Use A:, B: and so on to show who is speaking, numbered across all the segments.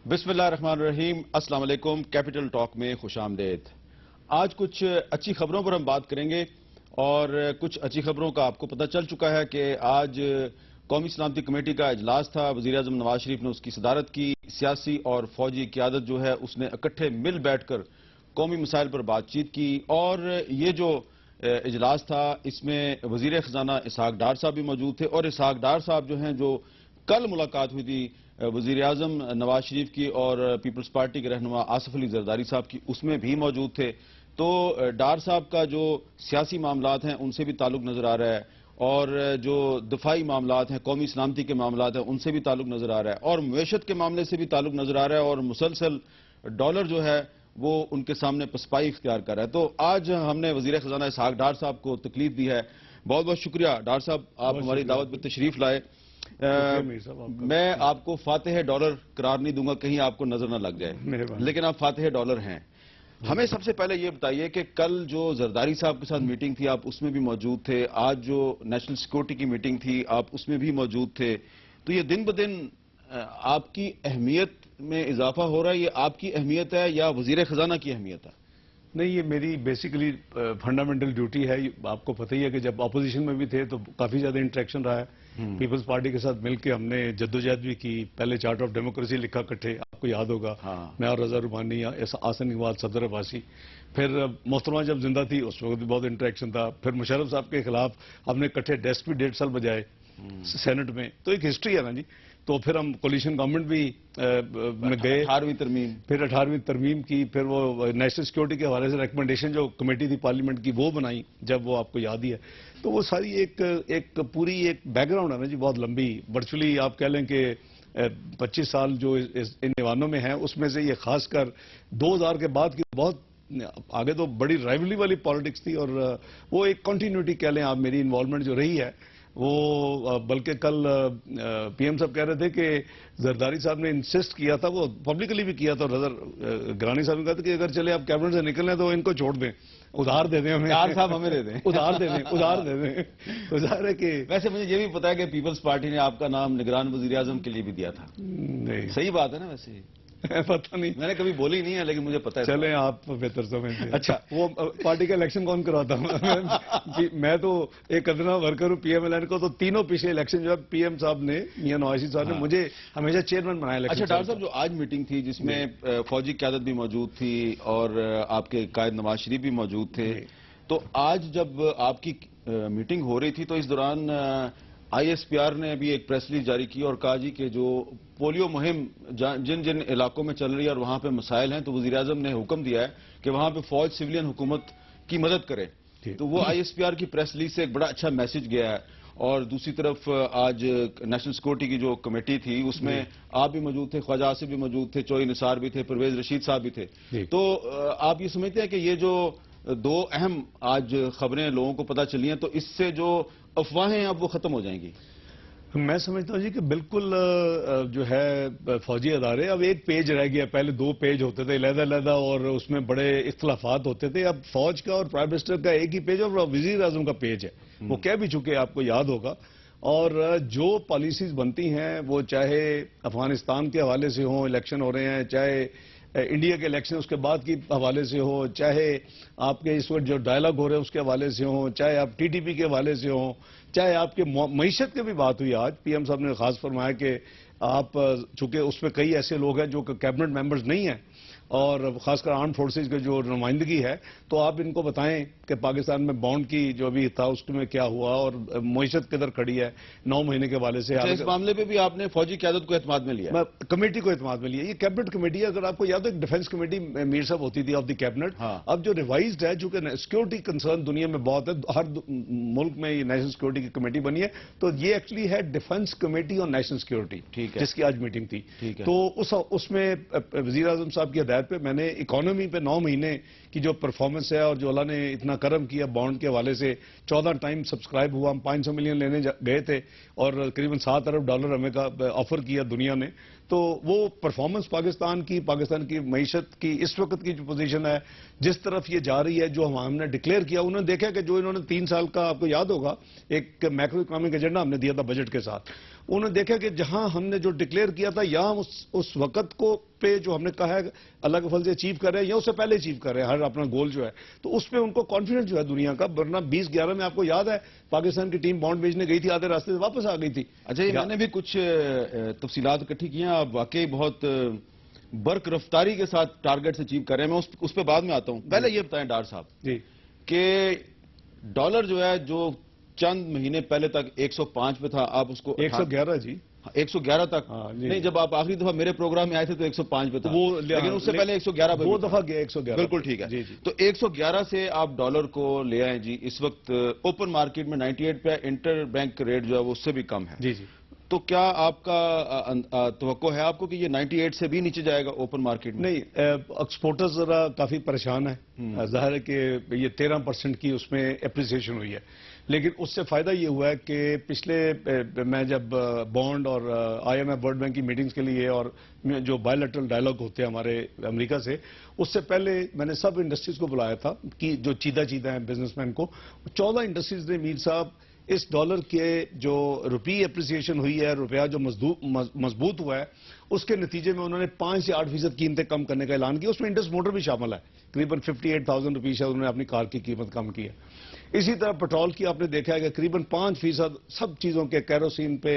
A: بسم اللہ الرحمن الرحیم. السلام علیکم. کیپٹل ٹاک میں خوش آمدید. آج کچھ اچھی خبروں پر ہم بات کریں گے اور کچھ اچھی خبروں کا آپ کو پتہ چل چکا ہے کہ آج قومی سلامتی کمیٹی کا اجلاس تھا. وزیر اعظم نواز شریف نے اس کی صدارت کی. سیاسی اور فوجی قیادت جو ہے اس نے اکٹھے مل بیٹھ کر قومی مسائل پر بات چیت کی اور یہ جو اجلاس تھا اس میں وزیر خزانہ اسحاق ڈار صاحب بھی موجود تھے اور اسحاق ڈار صاحب جو ہیں جو کل ملاقات ہوئی تھی وزیر اعظم نواز شریف کی اور پیپلز پارٹی کے رہنما آصف علی زرداری صاحب کی اس میں بھی موجود تھے. تو ڈار صاحب کا جو سیاسی معاملات ہیں ان سے بھی تعلق نظر آ رہا ہے اور جو دفاعی معاملات ہیں قومی سلامتی کے معاملات ہیں ان سے بھی تعلق نظر آ رہا ہے اور معیشت کے معاملے سے بھی تعلق نظر آ رہا ہے اور مسلسل ڈالر جو ہے وہ ان کے سامنے پسپائی اختیار کر رہا ہے. تو آج ہم نے وزیر خزانہ اسحاق ڈار صاحب کو تکلیف دی ہے. بہت بہت شکریہ ڈار صاحب, آپ ہماری دعوت پہ تشریف لائے. میں آپ کو فاتح ڈالر قرار نہیں دوں گا, کہیں آپ کو نظر نہ لگ جائے, لیکن آپ فاتح ڈالر ہیں. ہمیں سب سے پہلے یہ بتائیے کہ کل جو زرداری صاحب کے ساتھ میٹنگ تھی آپ اس میں بھی موجود تھے, آج جو نیشنل سیکورٹی کی میٹنگ تھی آپ اس میں بھی موجود تھے. تو یہ دن بدن آپ کی اہمیت میں اضافہ ہو رہا ہے, یہ آپ کی اہمیت ہے یا وزیر خزانہ کی اہمیت ہے؟
B: نہیں, یہ میری بیسیکلی فنڈامنٹل ڈیوٹی ہے. آپ کو پتہ ہی ہے کہ جب اپوزیشن میں بھی تھے تو کافی زیادہ انٹریکشن رہا ہے. پیپلز پارٹی کے ساتھ مل کے ہم نے جدوجہد بھی کی. پہلے چارٹر آف ڈیموکریسی لکھا کٹھے, آپ کو یاد ہوگا, میں اور رضا روحانی, آسن اقبال, صدر عباسی. پھر محترمہ جب زندہ تھی اس وقت بھی بہت انٹریکشن تھا. پھر مشرف صاحب کے خلاف ہم نے کٹھے ڈیسک بھی 1.5 سال بجائے سینٹ میں. تو ایک ہسٹری ہے نا جی. تو پھر ہم کولیشن گورنمنٹ بھی گئے,
A: 18ویں ترمیم,
B: پھر 18ویں ترمیم کی, پھر وہ نیشنل سیکورٹی کے حوالے سے ریکمنڈیشن جو کمیٹی تھی پارلیمنٹ کی وہ بنائی جب وہ آپ کو یاد ہی ہے. تو وہ ساری ایک پوری ایک بیک گراؤنڈ ہے نا جی, بہت لمبی. ورچولی آپ کہہ لیں کہ 25 سال جو ان ایوانوں میں ہیں اس میں سے یہ خاص کر 2000 کے بعد کی بہت آگے تو بڑی رائیولری والی پالیٹکس تھی اور وہ ایک کنٹینیوٹی کہہ لیں آپ, میری انوالومنٹ جو رہی ہے وہ. بلکہ کل پی ایم صاحب کہہ رہے تھے کہ زرداری صاحب نے انسسٹ کیا تھا, وہ پبلکلی بھی کیا تھا, اور گرانی صاحب نے کہا تھا کہ اگر چلے آپ کیبنٹ سے نکلیں تو ان کو چھوڑ دیں, ادھار دے دیں, ہمیں
A: صاحب ہمیں دے دیں,
B: ادھار دے دیں, ادھار دے دیں. تو ظاہر ہے کہ
A: ویسے مجھے یہ بھی پتا ہے کہ پیپلز پارٹی نے آپ کا نام نگران وزیر اعظم کے لیے بھی دیا تھا.
B: نہیں,
A: صحیح بات ہے نا؟ ویسے
B: پتہ نہیں,
A: میں نے کبھی بولی نہیں ہے لیکن مجھے پتا ہے.
B: چلیں آپ بہتر سمجھتے ہیں.
A: اچھا,
B: وہ پارٹی کا الیکشن کون کراتا ہوں؟ میں تو ایک ادنا ورکر ہوں پی ایم ایل این کو. تو تینوں پچھلے الیکشن جو ہے پی ایم صاحب نے, میاں نواز شریف صاحب نے مجھے ہمیشہ چیئرمین بنایا الیکشن.
A: اچھا ڈاکٹر صاحب, جو آج میٹنگ تھی جس میں فوجی قیادت بھی موجود تھی اور آپ کے قائد نواز شریف بھی موجود تھے, تو آج جب آپ کی میٹنگ ہو رہی تھی تو اس دوران آئی ایس پی آر نے ابھی ایک پریس ریلیز جاری کی اور کہا جی کہ جو پولیو مہم جن جن علاقوں میں چل رہی ہے اور وہاں پہ مسائل ہیں تو وزیر اعظم نے حکم دیا ہے کہ وہاں پہ فوج سویلین حکومت کی مدد کرے. تو وہ آئی ایس پی آر کی پریس ریلیز سے ایک بڑا اچھا میسج گیا ہے. اور دوسری طرف آج نیشنل سیکورٹی کی جو کمیٹی تھی اس میں آپ بھی موجود تھے, خواجہ آصف بھی موجود تھے, چوئی نثار بھی تھے, پرویز رشید صاحب بھی تھے. تو آپ یہ سمجھتے ہیں کہ یہ جو دو اہم آج خبریں لوگوں کو پتہ چلی ہیں تو اس سے جو افواہیں اب وہ ختم ہو جائیں گی؟
B: میں سمجھتا ہوں جی کہ بالکل جو ہے فوجی ادارے اب ایک پیج رہ گیا. پہلے 2 پیج ہوتے تھے علیحدہ علیحدہ اور اس میں بڑے اختلافات ہوتے تھے. اب فوج کا اور پرائم منسٹر کا ایک ہی پیج اور وزیر اعظم کا پیج ہے. وہ کہہ بھی چکے, آپ کو یاد ہوگا. اور جو پالیسیز بنتی ہیں وہ چاہے افغانستان کے حوالے سے ہوں, الیکشن ہو رہے ہیں, چاہے انڈیا کے الیکشن اس کے بعد کی حوالے سے ہو, چاہے آپ کے اس وقت جو ڈائلاگ ہو رہے ہیں اس کے حوالے سے ہوں, چاہے آپ ٹی ٹی پی کے حوالے سے ہوں, چاہے آپ کے معیشت کی بھی بات ہوئی. آج پی ایم صاحب نے خاص فرمایا کہ آپ چونکہ اس میں کئی ایسے لوگ ہیں جو کہ کیبنٹ ممبرز نہیں ہیں اور خاص کر آرمڈ فورسز کے جو نمائندگی ہے, تو آپ ان کو بتائیں کہ پاکستان میں بانڈ کی جو ابھی تھا اس میں کیا ہوا اور معیشت کدھر کھڑی ہے 9 مہینے کے حوالے سے.
A: اس معاملے پہ بھی آپ نے فوجی قیادت کو اعتماد میں لیا؟
B: کمیٹی کو اعتماد میں لیا. یہ کیبنٹ کمیٹی ہے. اگر آپ کو یاد ہو ایک ڈیفنس کمیٹی میر صاحب ہوتی تھی آف دی کیبنٹ, اب جو ریوائزڈ ہے چونکہ سیکورٹی کنسرن دنیا میں بہت ہے, ہر ملک میں یہ نیشنل سیکورٹی کی کمیٹی بنی ہے, تو یہ ایکچولی ہے defence committee on national security, جس کی آج میٹنگ تھی. تو اس میں وزیر اعظم صاحب کی ہدایت پہ میں نے اکانومی پہ 9 مہینے کی جو پرفارمنس ہے اور جو اللہ نے اتنا کرم کیا بانڈ کے حوالے سے 14 ٹائم سبسکرائب ہوا, ہم 500 ملین لینے گئے تھے اور قریباً $7 ارب ہمیں آفر کیا دنیا نے. تو وہ پرفارمنس پاکستان کی معیشت کی اس وقت کی جو پوزیشن ہے, جس طرف یہ جا رہی ہے, جو ہم نے ڈکلیئر کیا, انہوں نے دیکھا کہ جو انہوں نے 3 سال کا, آپ کو یاد ہوگا ایک میکرو اکنامک ایجنڈا ہم نے دیا تھا بجٹ کے ساتھ, انہوں نے دیکھا کہ جہاں ہم نے جو ڈکلیئر کیا تھا یہاں اس وقت کو پہ جو ہم نے کہا ہے اللہ کے فضل سے اچیو کر رہے ہیں یا اس سے پہلے اچیو کر رہے ہیں ہر اپنا گول جو ہے، تو اس پہ ان کو کانفیڈنس جو ہے دنیا کا، ورنہ 2011 میں آپ کو یاد ہے پاکستان کی ٹیم بانڈ بیچنے گئی تھی، آدھے راستے سے واپس آ گئی تھی.
A: اچھا یہ میں نے بھی کچھ تفصیلات اکٹھی کی ہیں، آپ واقعی بہت برق رفتاری کے ساتھ ٹارگٹ سے اچیو کر رہے ہیں. میں اس پہ بعد میں آتا ہوں. پہلے یہ بتائیں ڈار صاحب
B: جی
A: کہ ڈالر جو ہے جو چند مہینے پہلے تک 105 پہ تھا، آپ اس کو
B: 111 جی
A: 111 تک نہیں، جب آپ آخری دفعہ میرے پروگرام میں آئے تھے تو 105 پہ تھا، لیکن اس سے پہلے 111 پہ
B: وہ دفعہ گیا 111.
A: بالکل ٹھیک ہے. تو 111 سے آپ ڈالر کو لے آئیں جی. اس وقت اوپن مارکیٹ میں 98 پہ، انٹر بینک ریٹ جو ہے وہ اس سے بھی کم ہے.
B: جی جی.
A: تو کیا آپ کا توقع ہے آپ کو کہ یہ 98 سے بھی نیچے جائے گا اوپن مارکیٹ میں؟
B: نہیں، ایکسپورٹرز ذرا کافی پریشان ہیں. ظاہر ہے کہ یہ 13% کی اس میں اپریسیشن ہوئی ہے، لیکن اس سے فائدہ یہ ہوا ہے کہ پچھلے میں جب بانڈ اور IMF ورلڈ بینک کی میٹنگز کے لیے اور جو بائیلیٹرل ڈائلاگ ہوتے ہیں ہمارے امریکہ سے، اس سے پہلے میں نے سب انڈسٹریز کو بلایا تھا کہ جو چیدہ ہیں بزنس مین کو. 14 انڈسٹریز نے میر صاحب اس ڈالر کے جو روپی اپریسیشن ہوئی ہے، روپیہ جو مضبوط ہوا ہے، اس کے نتیجے میں انہوں نے 5 سے 8% قیمتیں کم کرنے کا اعلان کیا. اس میں انڈس موٹر بھی شامل ہے، قریباً 58,000 روپیز سے انہوں نے اپنی کار کی قیمت کم کی ہے. اسی طرح پیٹرول کی آپ نے دیکھا ہے کہ قریباً 5% سب چیزوں کے کیروسین پہ،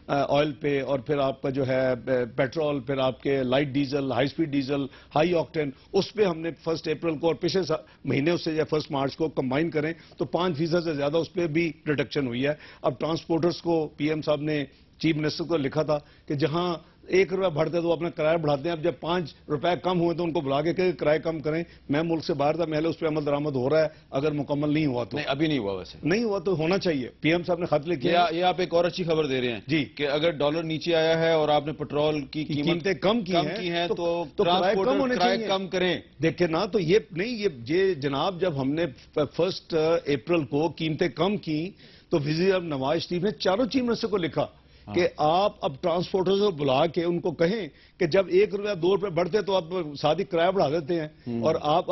B: آئل پہ، اور پھر آپ کا جو ہے پیٹرول، پھر آپ کے light diesel, high speed diesel, high octane, اس پہ ہم نے 1 اپریل کو اور پچھلے مہینے اس سے 1 مارچ کو کمبائن کریں تو 5% سے زیادہ اس پہ بھی ریڈکشن ہوئی ہے. اب ٹرانسپورٹرز کو PM صاحب نے چیف منسٹر کو لکھا تھا کہ جہاں 1 روپیہ بڑھتے تو اپنا کرایہ بڑھاتے ہیں، اب جب 5 روپے کم ہوئے تو ان کو بلا کے کہ کرایہ کم کریں. میں ملک سے باہر تھا، محلے اس پہ عمل درآمد ہو رہا ہے، اگر مکمل نہیں ہوا تو.
A: نہیں ابھی نہیں ہوا، ویسے
B: نہیں ہوا تو ہونا چاہیے. PM صاحب نے خط لکھا.
A: یہ آپ ایک اور اچھی خبر دے رہے ہیں
B: جی
A: کہ اگر ڈالر نیچے آیا ہے اور آپ نے پیٹرول کی
B: قیمتیں کم کی ہیں
A: تو
B: کرایہ
A: کم کریں.
B: دیکھیں نا، تو یہ نہیں، یہ جناب جب ہم نے 1 اپریل کو قیمتیں کم کی تو وزیر نواز شریف نے چاروں چیف منسٹر کو لکھا کہ آپ اب ٹرانسپورٹرز کو بلا کے ان کو کہیں کہ جب 1 روپیہ 2 روپے بڑھتے تو آپ ساتھ ہی کرایہ بڑھا دیتے ہیں، اور آپ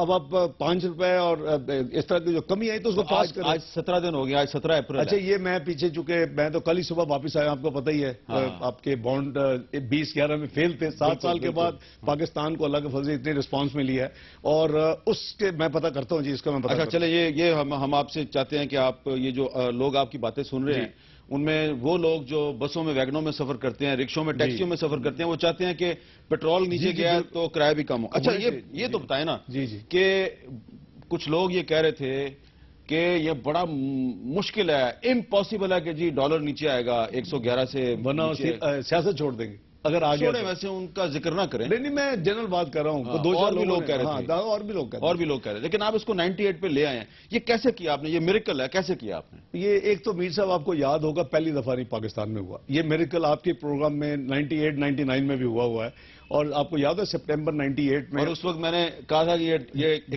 B: 5 روپے اور اس طرح کی جو کمی آئی تو اس کو پاس کریں.
A: آج 17 دن ہو گیا، آج 17 اپریل.
B: اچھا یہ میں پیچھے چونکہ میں تو کل ہی صبح واپس آیا، آپ کو پتہ ہی ہے آپ کے بانڈ 2011 میں فیل تھے. 7 سال کے بعد پاکستان کو اللہ کے فضل سے اتنی رسپانس ملی ہے، اور اس کے میں پتہ کرتا ہوں جی، اس کا میں پتہ.
A: اچھا چلے، یہ ہم آپ سے چاہتے ہیں کہ آپ یہ جو لوگ آپ کی باتیں سن رہے ہیں، ان میں وہ لوگ جو بسوں میں، ویگنوں میں سفر کرتے ہیں، رکشوں میں، ٹیکسیوں میں سفر کرتے ہیں، وہ چاہتے ہیں کہ پیٹرول نیچے گیا تو کرایہ بھی کم ہو. اچھا یہ تو بتائیں نا کہ کچھ لوگ یہ کہہ رہے تھے کہ یہ بڑا مشکل ہے، امپاسبل ہے کہ جی ڈالر نیچے آئے گا 111 سے،
B: ورنہ سیاست چھوڑ دیں گے اگر آگے.
A: ویسے ان کا ذکر نہ کریں.
B: نہیں میں جنرل بات کر رہا ہوں.
A: اور بھی لوگ کہہ رہے تھے،
B: اور بھی لوگ کہہ رہے
A: لیکن آپ اس کو 98 پہ لے آئے ہیں. یہ کیسے کیا آپ نے؟ یہ میریکل ہے، کیسے کیا آپ نے؟
B: یہ ایک تو میر صاحب آپ کو یاد ہوگا پہلی دفعہ نہیں پاکستان میں ہوا یہ میریکل، آپ کے پروگرام میں 98 99 میں بھی ہوا ہے، اور آپ کو یاد ہے سپٹمبر 98 میں،
A: اور اس وقت میں نے کہا تھا کہ یہ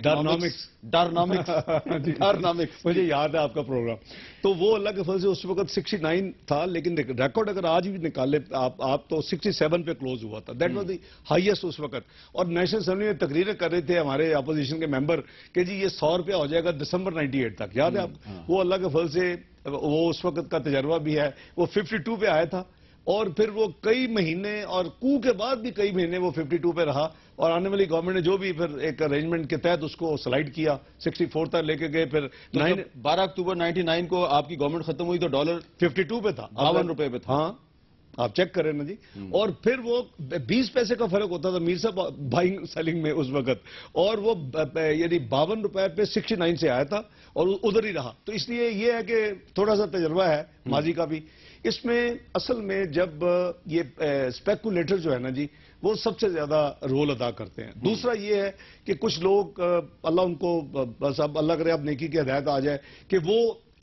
A: ڈارنامکس
B: مجھے یاد ہے آپ کا پروگرام. تو وہ اللہ کے فضل سے اس وقت 69 تھا، لیکن ریکارڈ اگر آج بھی نکالے آپ تو 67 پہ کلوز ہوا تھا. دیٹ واز دی ہائیسٹ اس وقت. اور نیشنل اسمبلی میں تقریریں کر رہے تھے ہمارے اپوزیشن کے ممبر کہ جی یہ 100 روپیہ ہو جائے گا دسمبر 98 تک. یاد ہے آپ؟ وہ اللہ کے فضل سے وہ اس وقت کا تجربہ بھی ہے. وہ 52 پہ آیا تھا، اور پھر وہ کئی مہینے اور کو کے بعد بھی کئی مہینے وہ 52 پہ رہا، اور آنے والی گورنمنٹ نے جو بھی پھر ایک ارینجمنٹ کے تحت اس کو سلائڈ کیا 64 تک لے کے گئے. پھر
A: 12 اکتوبر 99 کو آپ کی گورنمنٹ ختم ہوئی تو ڈالر
B: 52 پہ تھا،
A: 52 روپے پہ تھا.
B: ہاں آپ چیک کریں نا جی. اور پھر وہ 20 پیسے کا فرق ہوتا تھا میر صاحب بائنگ سیلنگ میں اس وقت، اور وہ یعنی 52 روپے پہ 69 سے آیا تھا اور ادھر ہی رہا. تو اس لیے یہ ہے کہ تھوڑا سا تجربہ ہے ماضی کا بھی. اس میں اصل میں جب یہ اسپیکولیٹر جو ہے نا جی، وہ سب سے زیادہ رول ادا کرتے ہیں. دوسرا یہ ہے کہ کچھ لوگ اللہ ان کو بس اب اللہ کرے اب نیکی کی ہدایت آ جائے کہ وہ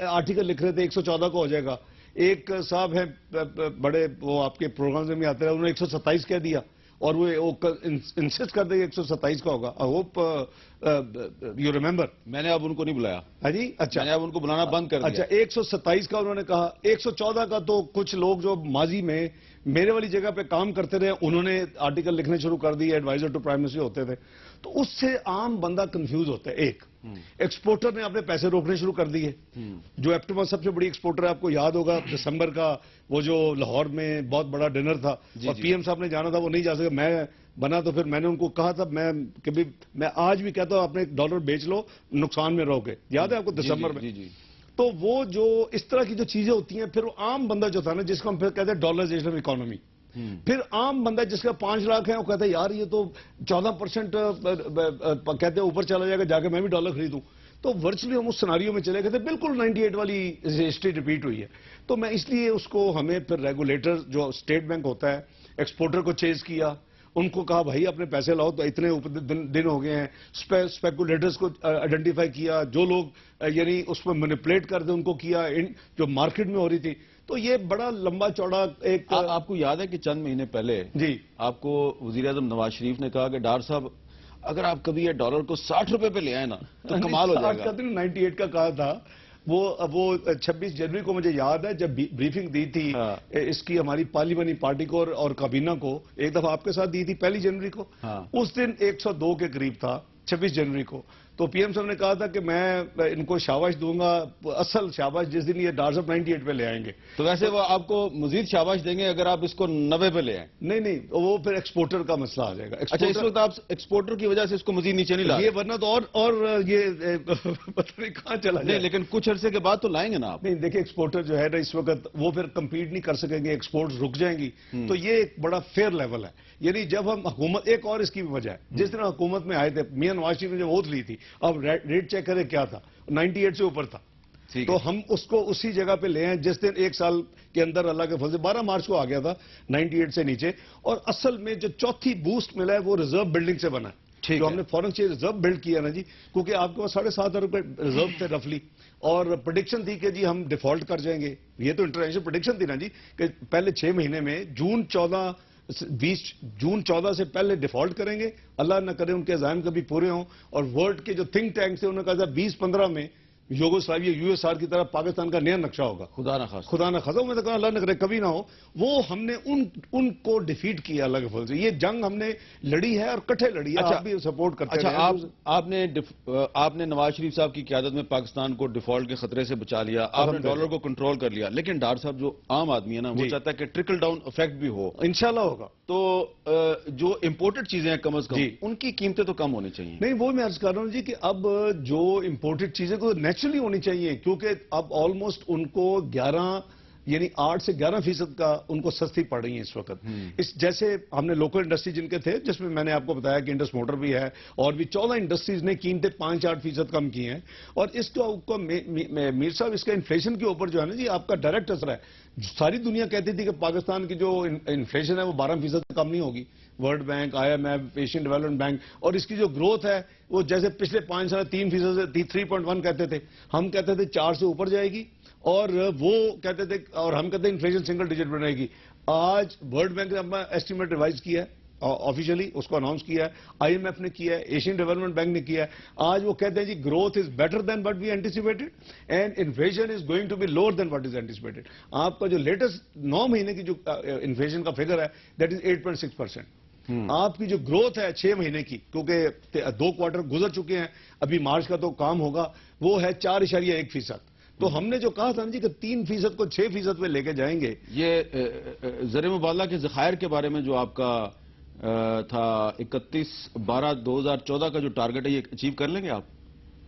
B: آرٹیکل لکھ رہے تھے 114 کو ہو جائے گا. ایک صاحب ہیں بڑے، وہ آپ کے پروگرامز میں آتے ہیں، انہوں نے 127 کہہ دیا، اور وہ انسسٹ کر دے 127 کا ہوگا. I hope you remember.
A: میں نے اب ان کو نہیں بلایا.
B: ہاں جی اچھا،
A: میں نے اب ان کو بلانا بند کر دیا.
B: اچھا 127 کا انہوں نے کہا. 114 کا تو کچھ لوگ جو ماضی میں میرے والی جگہ پہ کام کرتے رہے انہوں نے آرٹیکل لکھنے شروع کر دیے، ایڈوائزر ٹو پرائم منسٹر ہوتے تھے. تو اس سے عام بندہ کنفیوز ہوتا ہے. ایک ایکسپورٹر نے اپنے پیسے روکنے شروع کر دیے. جو ایپٹما سب سے بڑی ایکسپورٹر ہے, آپ کو یاد ہوگا دسمبر کا وہ جو لاہور میں بہت بڑا ڈنر تھا اور پی ایم صاحب نے جانا تھا, وہ نہیں جا سکے. میں بنا تو پھر میں نے ان کو کہا تھا, میں آج بھی کہتا ہوں آپ نے $1 بیچ لو, نقصان میں رہو گے. یاد ہے آپ کو دسمبر میں؟ تو وہ جو اس طرح کی جو چیزیں ہوتی ہیں, پھر وہ عام بندہ جو تھا نا, جس کو ہم پھر کہتے ہیں ڈالرائزیشن اکانومی, پھر عام بندہ جس کا 5 لاکھ ہے, وہ کہتا ہے یار یہ تو 14% کہتے ہیں اوپر چلا جائے گا, جا کے میں بھی ڈالر خریدوں. تو ورچولی ہم اس سناریو میں چلے گئے تھے, بالکل 98 والی ہسٹری ریپیٹ ہوئی ہے. تو میں اس لیے اس کو, ہمیں پھر ریگولیٹر جو اسٹیٹ بینک ہوتا ہے, ایکسپورٹر کو چیز کیا, ان کو کہا بھائی اپنے پیسے لاؤ, تو اتنے دن ہو گئے ہیں. اسپیکولیٹرز کو آئیڈینٹیفائی کیا, جو لوگ یعنی اس میں مینیپولیٹ کر دیں ان کو کیا, جو مارکیٹ میں ہو رہی تھی. تو یہ بڑا لمبا چوڑا ایک.
A: آپ کو یاد ہے کہ چند مہینے پہلے
B: جی
A: آپ کو وزیر اعظم نواز شریف نے کہا کہ ڈار صاحب اگر آپ کبھی یہ ڈالر کو 60 روپے پہ لے آئے نا تو کمال ہو جائے گا.
B: 98 کا کہا تھا وہ 26 جنوری کو مجھے یاد ہے جب بریفنگ دی تھی اس کی ہماری پارلیمانی پارٹی کو اور کابینہ کو, ایک دفعہ آپ کے ساتھ دی تھی 1 جنوری کو. اس دن 102 کے قریب تھا 26 جنوری کو. تو پی ایم صاحب نے کہا تھا کہ میں ان کو شاباش دوں گا, اصل شاباش جس دن یہ ڈار صاحب 98 پہ لے آئیں گے.
A: تو ویسے وہ آپ کو مزید شاباش دیں گے اگر آپ اس کو 90 پہ لے آئیں.
B: نہیں, وہ پھر ایکسپورٹر کا مسئلہ آ جائے گا.
A: اچھا, اس وقت آپ ایکسپورٹر کی وجہ سے اس کو مزید نیچے نہیں لا
B: یہ, ورنہ تو اور یہ پتہ نہیں کہاں چلا جائے.
A: لیکن کچھ عرصے کے بعد تو لائیں گے نا آپ.
B: نہیں دیکھیں, ایکسپورٹر جو ہے نا اس وقت وہ پھر کمپیٹ نہیں کر سکیں گے, ایکسپورٹ رک جائیں گی. تو یہ ایک بڑا فیئر لیول ہے. یعنی جب ہم حکومت, ایک اور اس کی بھی وجہ ہے, جس طرح حکومت میں آئے تھے میاں نواز شریف نے جو ووٹ لی تھی, اب ریٹ چیک کرے کیا تھا, 98 سے اوپر تھا. تو ہم اس کو اسی جگہ پہ لے ہیں جس دن 1 سال کے اندر اللہ کے فضل سے 12 مارچ کو آ گیا تھا 98 سے نیچے. اور اصل میں جو چوتھی بوسٹ ملا ہے وہ ریزرو بلڈنگ سے بنا ہے, جو ہم نے فورن ایکسچینج ریزرو بلڈ کیا نا جی, کیونکہ آپ کے پاس 7.5 ارب ریزرو تھے رفلی, اور پریڈکشن تھی کہ جی ہم ڈیفالٹ کر جائیں گے. یہ تو انٹرنیشنل پریڈکشن تھی نا جی, کہ پہلے 6 مہینے میں جون 14 سے پہلے ڈیفالٹ کریں گے, اللہ نہ کرے ان کے عزائم کبھی پورے ہوں. اور ورلڈ کے جو تھنک ٹینک تھے انہوں نے کہا تھا 2015 میں یوگوسلاویا USSR کی طرف پاکستان کا نیا نقشہ ہوگا.
A: خدا نہ خاصا,
B: میں تو کہا اللہ نہ کرے کبھی نہ ہو. وہ ہم نے ان کو ڈیفیٹ کیا اللہ کے فضل سے. یہ جنگ ہم نے لڑی ہے اور کٹھے لڑی ہے. آپ بھی سپورٹ کرتے ہیں.
A: اچھا, آپ نے نواز شریف صاحب کی قیادت میں پاکستان کو ڈیفالٹ کے خطرے سے بچا لیا, آپ نے ڈالر کو کنٹرول کر لیا, لیکن ڈار صاحب جو عام آدمی ہے نا وہ چاہتا ہے کہ ٹرکل ڈاؤن افیکٹ بھی ہو.
B: انشاءاللہ ہوگا.
A: تو جو امپورٹڈ چیزیں ہیں کم از کم ان کی قیمتیں تو کم ہونی چاہیے.
B: نہیں, وہ میں عرض کر رہا ہوں جی کہ اب جو امپورٹڈ چیزیں کو نیچرلی ہونی چاہیے, کیونکہ اب آلموسٹ ان کو 8 سے 11% کا ان کو سستی پڑ رہی ہیں اس وقت. جیسے ہم نے لوکل انڈسٹری جن کے تھے, جس میں میں نے آپ کو بتایا کہ انڈس موٹر بھی ہے, اور بھی 14 انڈسٹریز نے قیمتیں 5-8% کم کی ہیں. اور اس کو میر صاحب اس کا انفلیشن کے اوپر جو ہے نا جی آپ کا ڈائریکٹ اثر ہے. ساری دنیا کہتی تھی کہ پاکستان کی جو انفلیشن ہے وہ 12% سے کم نہیں ہوگی. World bank, IMF, Asian development bank, اور اس کی جو گروتھ ہے وہ جیسے پچھلے 5 سال 3% سے 3.1 کہتے تھے, ہم کہتے تھے 4 سے اوپر جائے گی, اور وہ کہتے تھے, اور ہم کہتے ہیں انفلیشن سنگل ڈیجٹ بنے گی. آج ورلڈ بینک نے اپنا ایسٹیمیٹ ریوائز کیا ہے, آفیشلی اس کو اناؤنس کیا ہے, IMF نے کیا ہے, ایشین ڈیولپمنٹ بینک نے کیا ہے. آج وہ کہتے ہیں جی growth is better than what we anticipated and inflation is going to be lower than what is anticipated. آپ کا جو لیٹسٹ 9 مہینے کی جو انفلیشن کا فگر ہے دیٹ از 8.6%. آپ کی جو گروتھ ہے 6 مہینے کی, کیونکہ 2 کوارٹر گزر چکے ہیں, ابھی مارچ کا تو کام ہوگا, وہ ہے 4.1%. تو ہم نے جو کہا تھا جی کہ 3% کو 6% پہ لے کے جائیں گے.
A: یہ زر مبادلہ کے ذخائر کے بارے میں جو آپ کا تھا 31/12/2014 کا جو ٹارگٹ ہے, یہ اچیو کر لیں گے آپ؟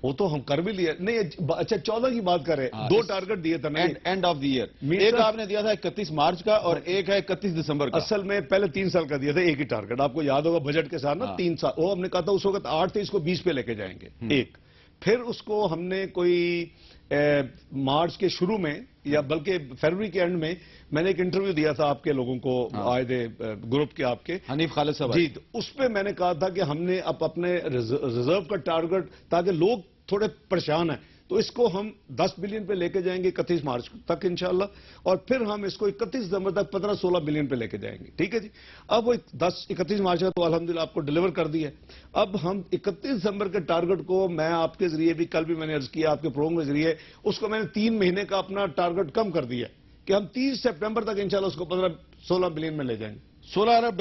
B: وہ تو ہم کر بھی لیا. نہیں اچھا 14 کی بات کر رہے ہیں, 2 ٹارگٹ دیے تھے
A: اینڈ آف دی ایئر. ایک آپ نے دیا تھا 31 مارچ کا اور ایک ہے 31 دسمبر کا.
B: اصل میں پہلے 3 سال کا دیا تھا ایک ہی ٹارگٹ, آپ کو یاد ہوگا بجٹ کے ساتھ نا 3 سال. وہ ہم نے کہا تھا اس وقت 8 تھے, اس کو 20 پہ لے کے جائیں گے ایک. پھر اس کو ہم نے کوئی مارچ کے شروع میں یا بلکہ فروری کے اینڈ میں نے ایک انٹرویو دیا تھا آپ کے لوگوں کو, آئے تھے گروپ کے آپ کے
A: حنیف خالد صاحب
B: جی, اس پہ میں نے کہا تھا کہ ہم نے اب اپنے ریزرو کا ٹارگٹ, تاکہ لوگ تھوڑے پریشان ہیں, تو اس کو ہم 10 بلین پہ لے کے جائیں گے 31 مارچ تک انشاءاللہ, اور پھر ہم اس کو 31 دسمبر تک 15-16 بلین پہ لے کے جائیں گے. ٹھیک ہے جی. اب وہ 31 مارچ کا تو الحمدللہ آپ کو ڈیلیور کر دیا. اب ہم 31 دسمبر کے ٹارگٹ کو, میں آپ کے ذریعے بھی, کل بھی میں نے عرض کیا آپ کے پروگرام کے ذریعے, اس کو میں نے 3 مہینے کا اپنا ٹارگٹ کم کر دیا کہ ہم 30 سپٹمبر تک انشاءاللہ اس کو 15-16 بلین میں لے جائیں گے.
A: $16 ارب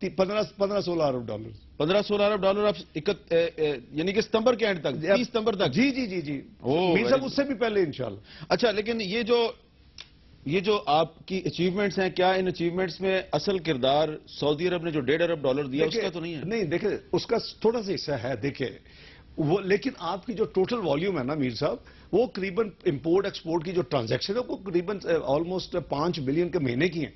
B: 15-16 ارب ڈالر.
A: 15-16 ارب ڈالر آپ یعنی کہ ستمبر کے اینڈ تک 30 ستمبر تک؟
B: جی جی جی جی میر صاحب اس سے بھی پہلے انشاءاللہ.
A: اچھا لیکن یہ جو آپ کی اچیومنٹس ہیں، کیا ان اچیومنٹس میں اصل کردار سعودی عرب نے جو 1.5 ارب ڈالر دیا اس کا تو نہیں ہے؟
B: نہیں دیکھیں اس کا تھوڑا سا حصہ ہے دیکھیں وہ، لیکن آپ کی جو ٹوٹل والیوم ہے نا میر صاحب، وہ قریباً امپورٹ ایکسپورٹ کی جو ٹرانزیکشن ہے وہ قریباً آلموسٹ 5 بلین کے مہینے کی ہیں.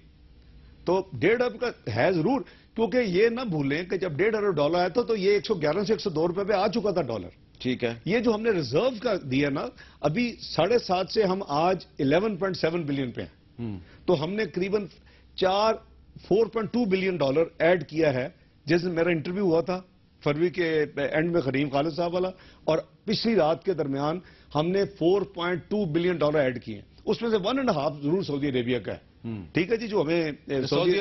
B: تو 1.5 ارب کا ہے ضرور، کیونکہ یہ نہ بھولیں کہ جب 1.5 ارب ڈالر آیا تھا تو یہ 111 سے 102 روپے پہ آ چکا تھا ڈالر.
A: ٹھیک ہے.
B: یہ جو ہم نے ریزرو کا دیا نا ابھی 7.5 سے ہم آج 11.7 بلین پہ ہیں. تو ہم نے قریباً 4.2 بلین ڈالر ایڈ کیا ہے. جس دن میرا انٹرویو ہوا تھا فروری کے اینڈ میں خریم خالد صاحب والا، اور پچھلی رات کے درمیان ہم نے 4.2 بلین ڈالر ایڈ کیے ہیں. اس میں سے 1.5 ضرور سعودی عربیہ کا ہے. ٹھیک ہے جی. جو ہمیں سعودی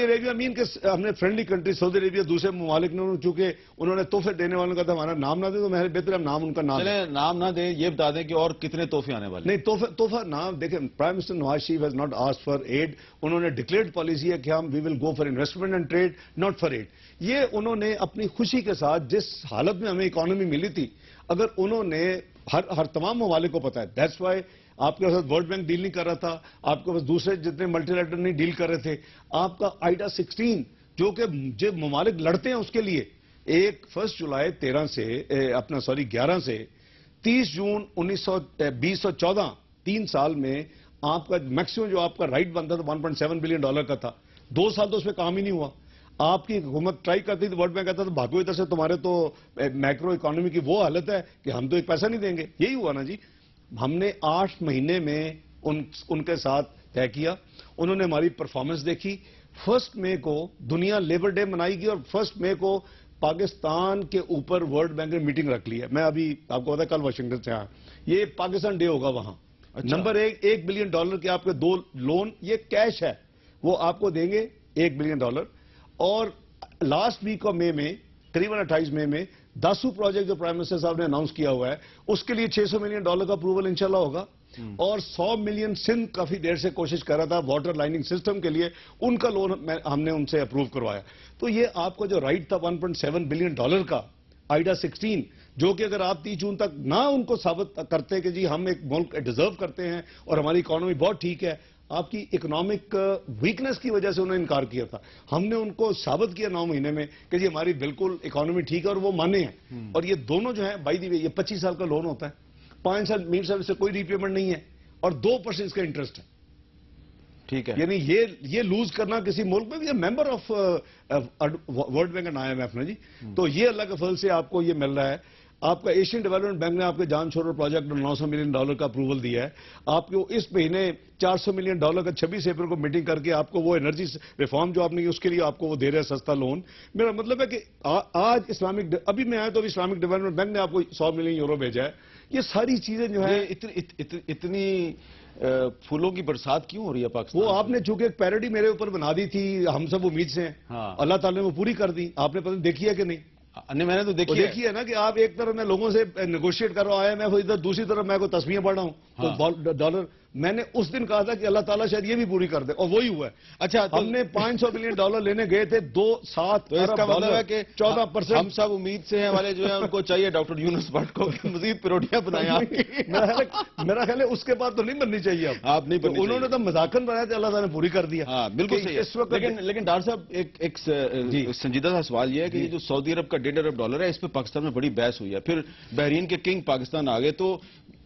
B: عربیہ مین کے ہم نے فرینڈلی کنٹری سعودی عربیہ دوسرے ممالک نے چونکہ انہوں نے تحفے دینے والوں کا تھا ہمارا نام نہ دیں تو میں بہتر ہم نام ان کا نام
A: چلیں نام نہ دیں، یہ بتا دیں کہ اور کتنے تحفے آنے والے؟
B: نہیں تحفہ نام دیکھیں. Prime minister Nawaz Sharif has not asked for aid. انہوں نے ڈکلیئرڈ پالیسی ہے کہ ہم we will go for investment and trade not for aid. یہ انہوں نے اپنی خوشی کے ساتھ جس حالت میں ہمیں اکانومی ملی تھی، اگر انہوں نے ہر تمام ممالک کو پتا ہے، دیٹس وائی آپ کے ساتھ ورلڈ بینک ڈیل نہیں کر رہا تھا، آپ کے پاس دوسرے جتنے ملٹی لیٹرل نہیں ڈیل کر رہے تھے. آپ کا آئیڈا 16 جو کہ جب ممالک لڑتے ہیں اس کے لیے 1 جولائی 11 سے 30 جون 2014 3 سال میں آپ کا میکسیمم جو آپ کا رائٹ بنتا تھا 1.7 بلین ڈالر کا تھا. 2 سال تو اس پہ کام ہی نہیں ہوا. آپ کی حکومت ٹرائی کرتی تھی، ورلڈ بینک کہتا تھا بھاگو ادھر سے، تمہارے تو میکرو اکانومی کی وہ حالت ہے کہ ہم تو ایک پیسہ نہیں دیں گے. یہی ہوا نا جی. ہم نے 8 مہینے میں ان کے ساتھ طے کیا. انہوں نے ہماری پرفارمنس دیکھی. 1 مئی کو دنیا لیبر ڈے منائی گئی اور 1 مئی کو پاکستان کے اوپر ورلڈ بینک نے میٹنگ رکھ لی ہے. میں ابھی آپ کو پتا کل واشنگٹن سے آیا، یہ پاکستان ڈے ہوگا وہاں. نمبر 1 بلین ڈالر کے آپ کے 2 لون یہ کیش ہے وہ آپ کو دیں گے 1 بلین ڈالر. اور لاسٹ ویک آف مئی میں قریباً 28 مئی میں داسو پروجیکٹ جو پرائم منسٹر صاحب نے اناؤنس کیا ہوا ہے اس کے لیے 600 ملین ڈالر کا اپروول انشاءاللہ ہوگا. اور 100 ملین سندھ کافی دیر سے کوشش کر رہا تھا واٹر لائننگ سسٹم کے لیے، ان کا لون ہم نے ان سے اپروو کروایا. تو یہ آپ کا جو رائٹ تھا 1.7 بلین ڈالر کا آئیڈا 16، جو کہ اگر آپ 30 جون تک نہ ان کو ثابت کرتے کہ جی ہم ایک ملک ڈیزرو کرتے ہیں اور ہماری اکانومی بہت ٹھیک ہے، آپ کی اکنامک ویکنس کی وجہ سے انہوں نے انکار کیا تھا. ہم نے ان کو ثابت کیا 9 مہینے میں کہ جی ہماری بالکل اکانومی ٹھیک ہے اور وہ مانے ہیں. اور یہ دونوں جو ہیں بائی دی وے یہ 25 سال کا لون ہوتا ہے. 5 سال میر صاحب سے کوئی ری پیمنٹ نہیں ہے اور 2% اس کا انٹرسٹ ہے.
A: ٹھیک ہے.
B: یعنی یہ لوز کرنا کسی ملک میں بھی member of world bank and IMF نا جی. تو یہ اللہ کے فضل سے آپ کو یہ مل رہا ہے. آپ کا ایشین ڈیولپمنٹ بینک نے آپ کے جان چھوڑو پروجیکٹ 900 ملین ڈالر کا اپروول دیا ہے. آپ کو اس مہینے 400 ملین ڈالر کا 26 اپریل کو میٹنگ کر کے آپ کو وہ انرجی ریفارم جو آپ نے کی اس کے لیے آپ کو وہ دے رہے ہیں سستا لون. میرا مطلب ہے کہ آج ابھی میں آیا تو اسلامک ڈیولپمنٹ بینک نے آپ کو 100 ملین یورو بھیجا ہے. یہ ساری چیزیں جو ہے
A: اتنی پھولوں کی برسات کیوں ہو رہی ہے پاکستان؟
B: وہ آپ نے چونکہ ایک پیروڈی میرے اوپر بنا دی تھی، ہم سب امید سے ہیں. اللہ تعالیٰ نے وہ پوری کر دی. آپ نے پتہ دیکھی ہے کہ نہیں؟
A: نہیں میں نے تو دیکھی
B: ہے نا کہ آپ ایک طرف میں لوگوں سے نیگوشیٹ کر رہا ہوں IMF ادھر، دوسری طرف میں کوئی تسبیحیں پڑھ رہا ہوں تو ڈالر. میں نے اس دن کہا تھا کہ اللہ تعالیٰ شاید یہ بھی پوری کر دے اور وہی ہوا ہے.
A: اچھا
B: ہم نے 500 ملین ڈالر لینے گئے تھے 2.7
A: ارب ڈالر ہے کہ
B: 14%.
A: ہم سب امید سے ہیں والے جو ہیں ان کو چاہیے ڈاکٹر یونس بٹ کو مزید پیروڈیاں بنائیں.
B: میرا خیال ہے اس کے بعد تو نہیں بننی چاہیے. اب
A: آپ نہیں بننی.
B: انہوں نے تو مذاکرہ بنایا تھا، اللہ تعالیٰ نے پوری کر دیا.
A: ہاں بالکل صحیح. اس وقت لیکن ڈاکٹر صاحب ایک سنجیدہ سا سوال یہ ہے کہ یہ جو سعودی عرب کا 1.5 ارب ڈالر ہے اس پہ پاکستان میں بڑی بحث ہوئی ہے. پھر بحرین کے کنگ پاکستان آ گئے تو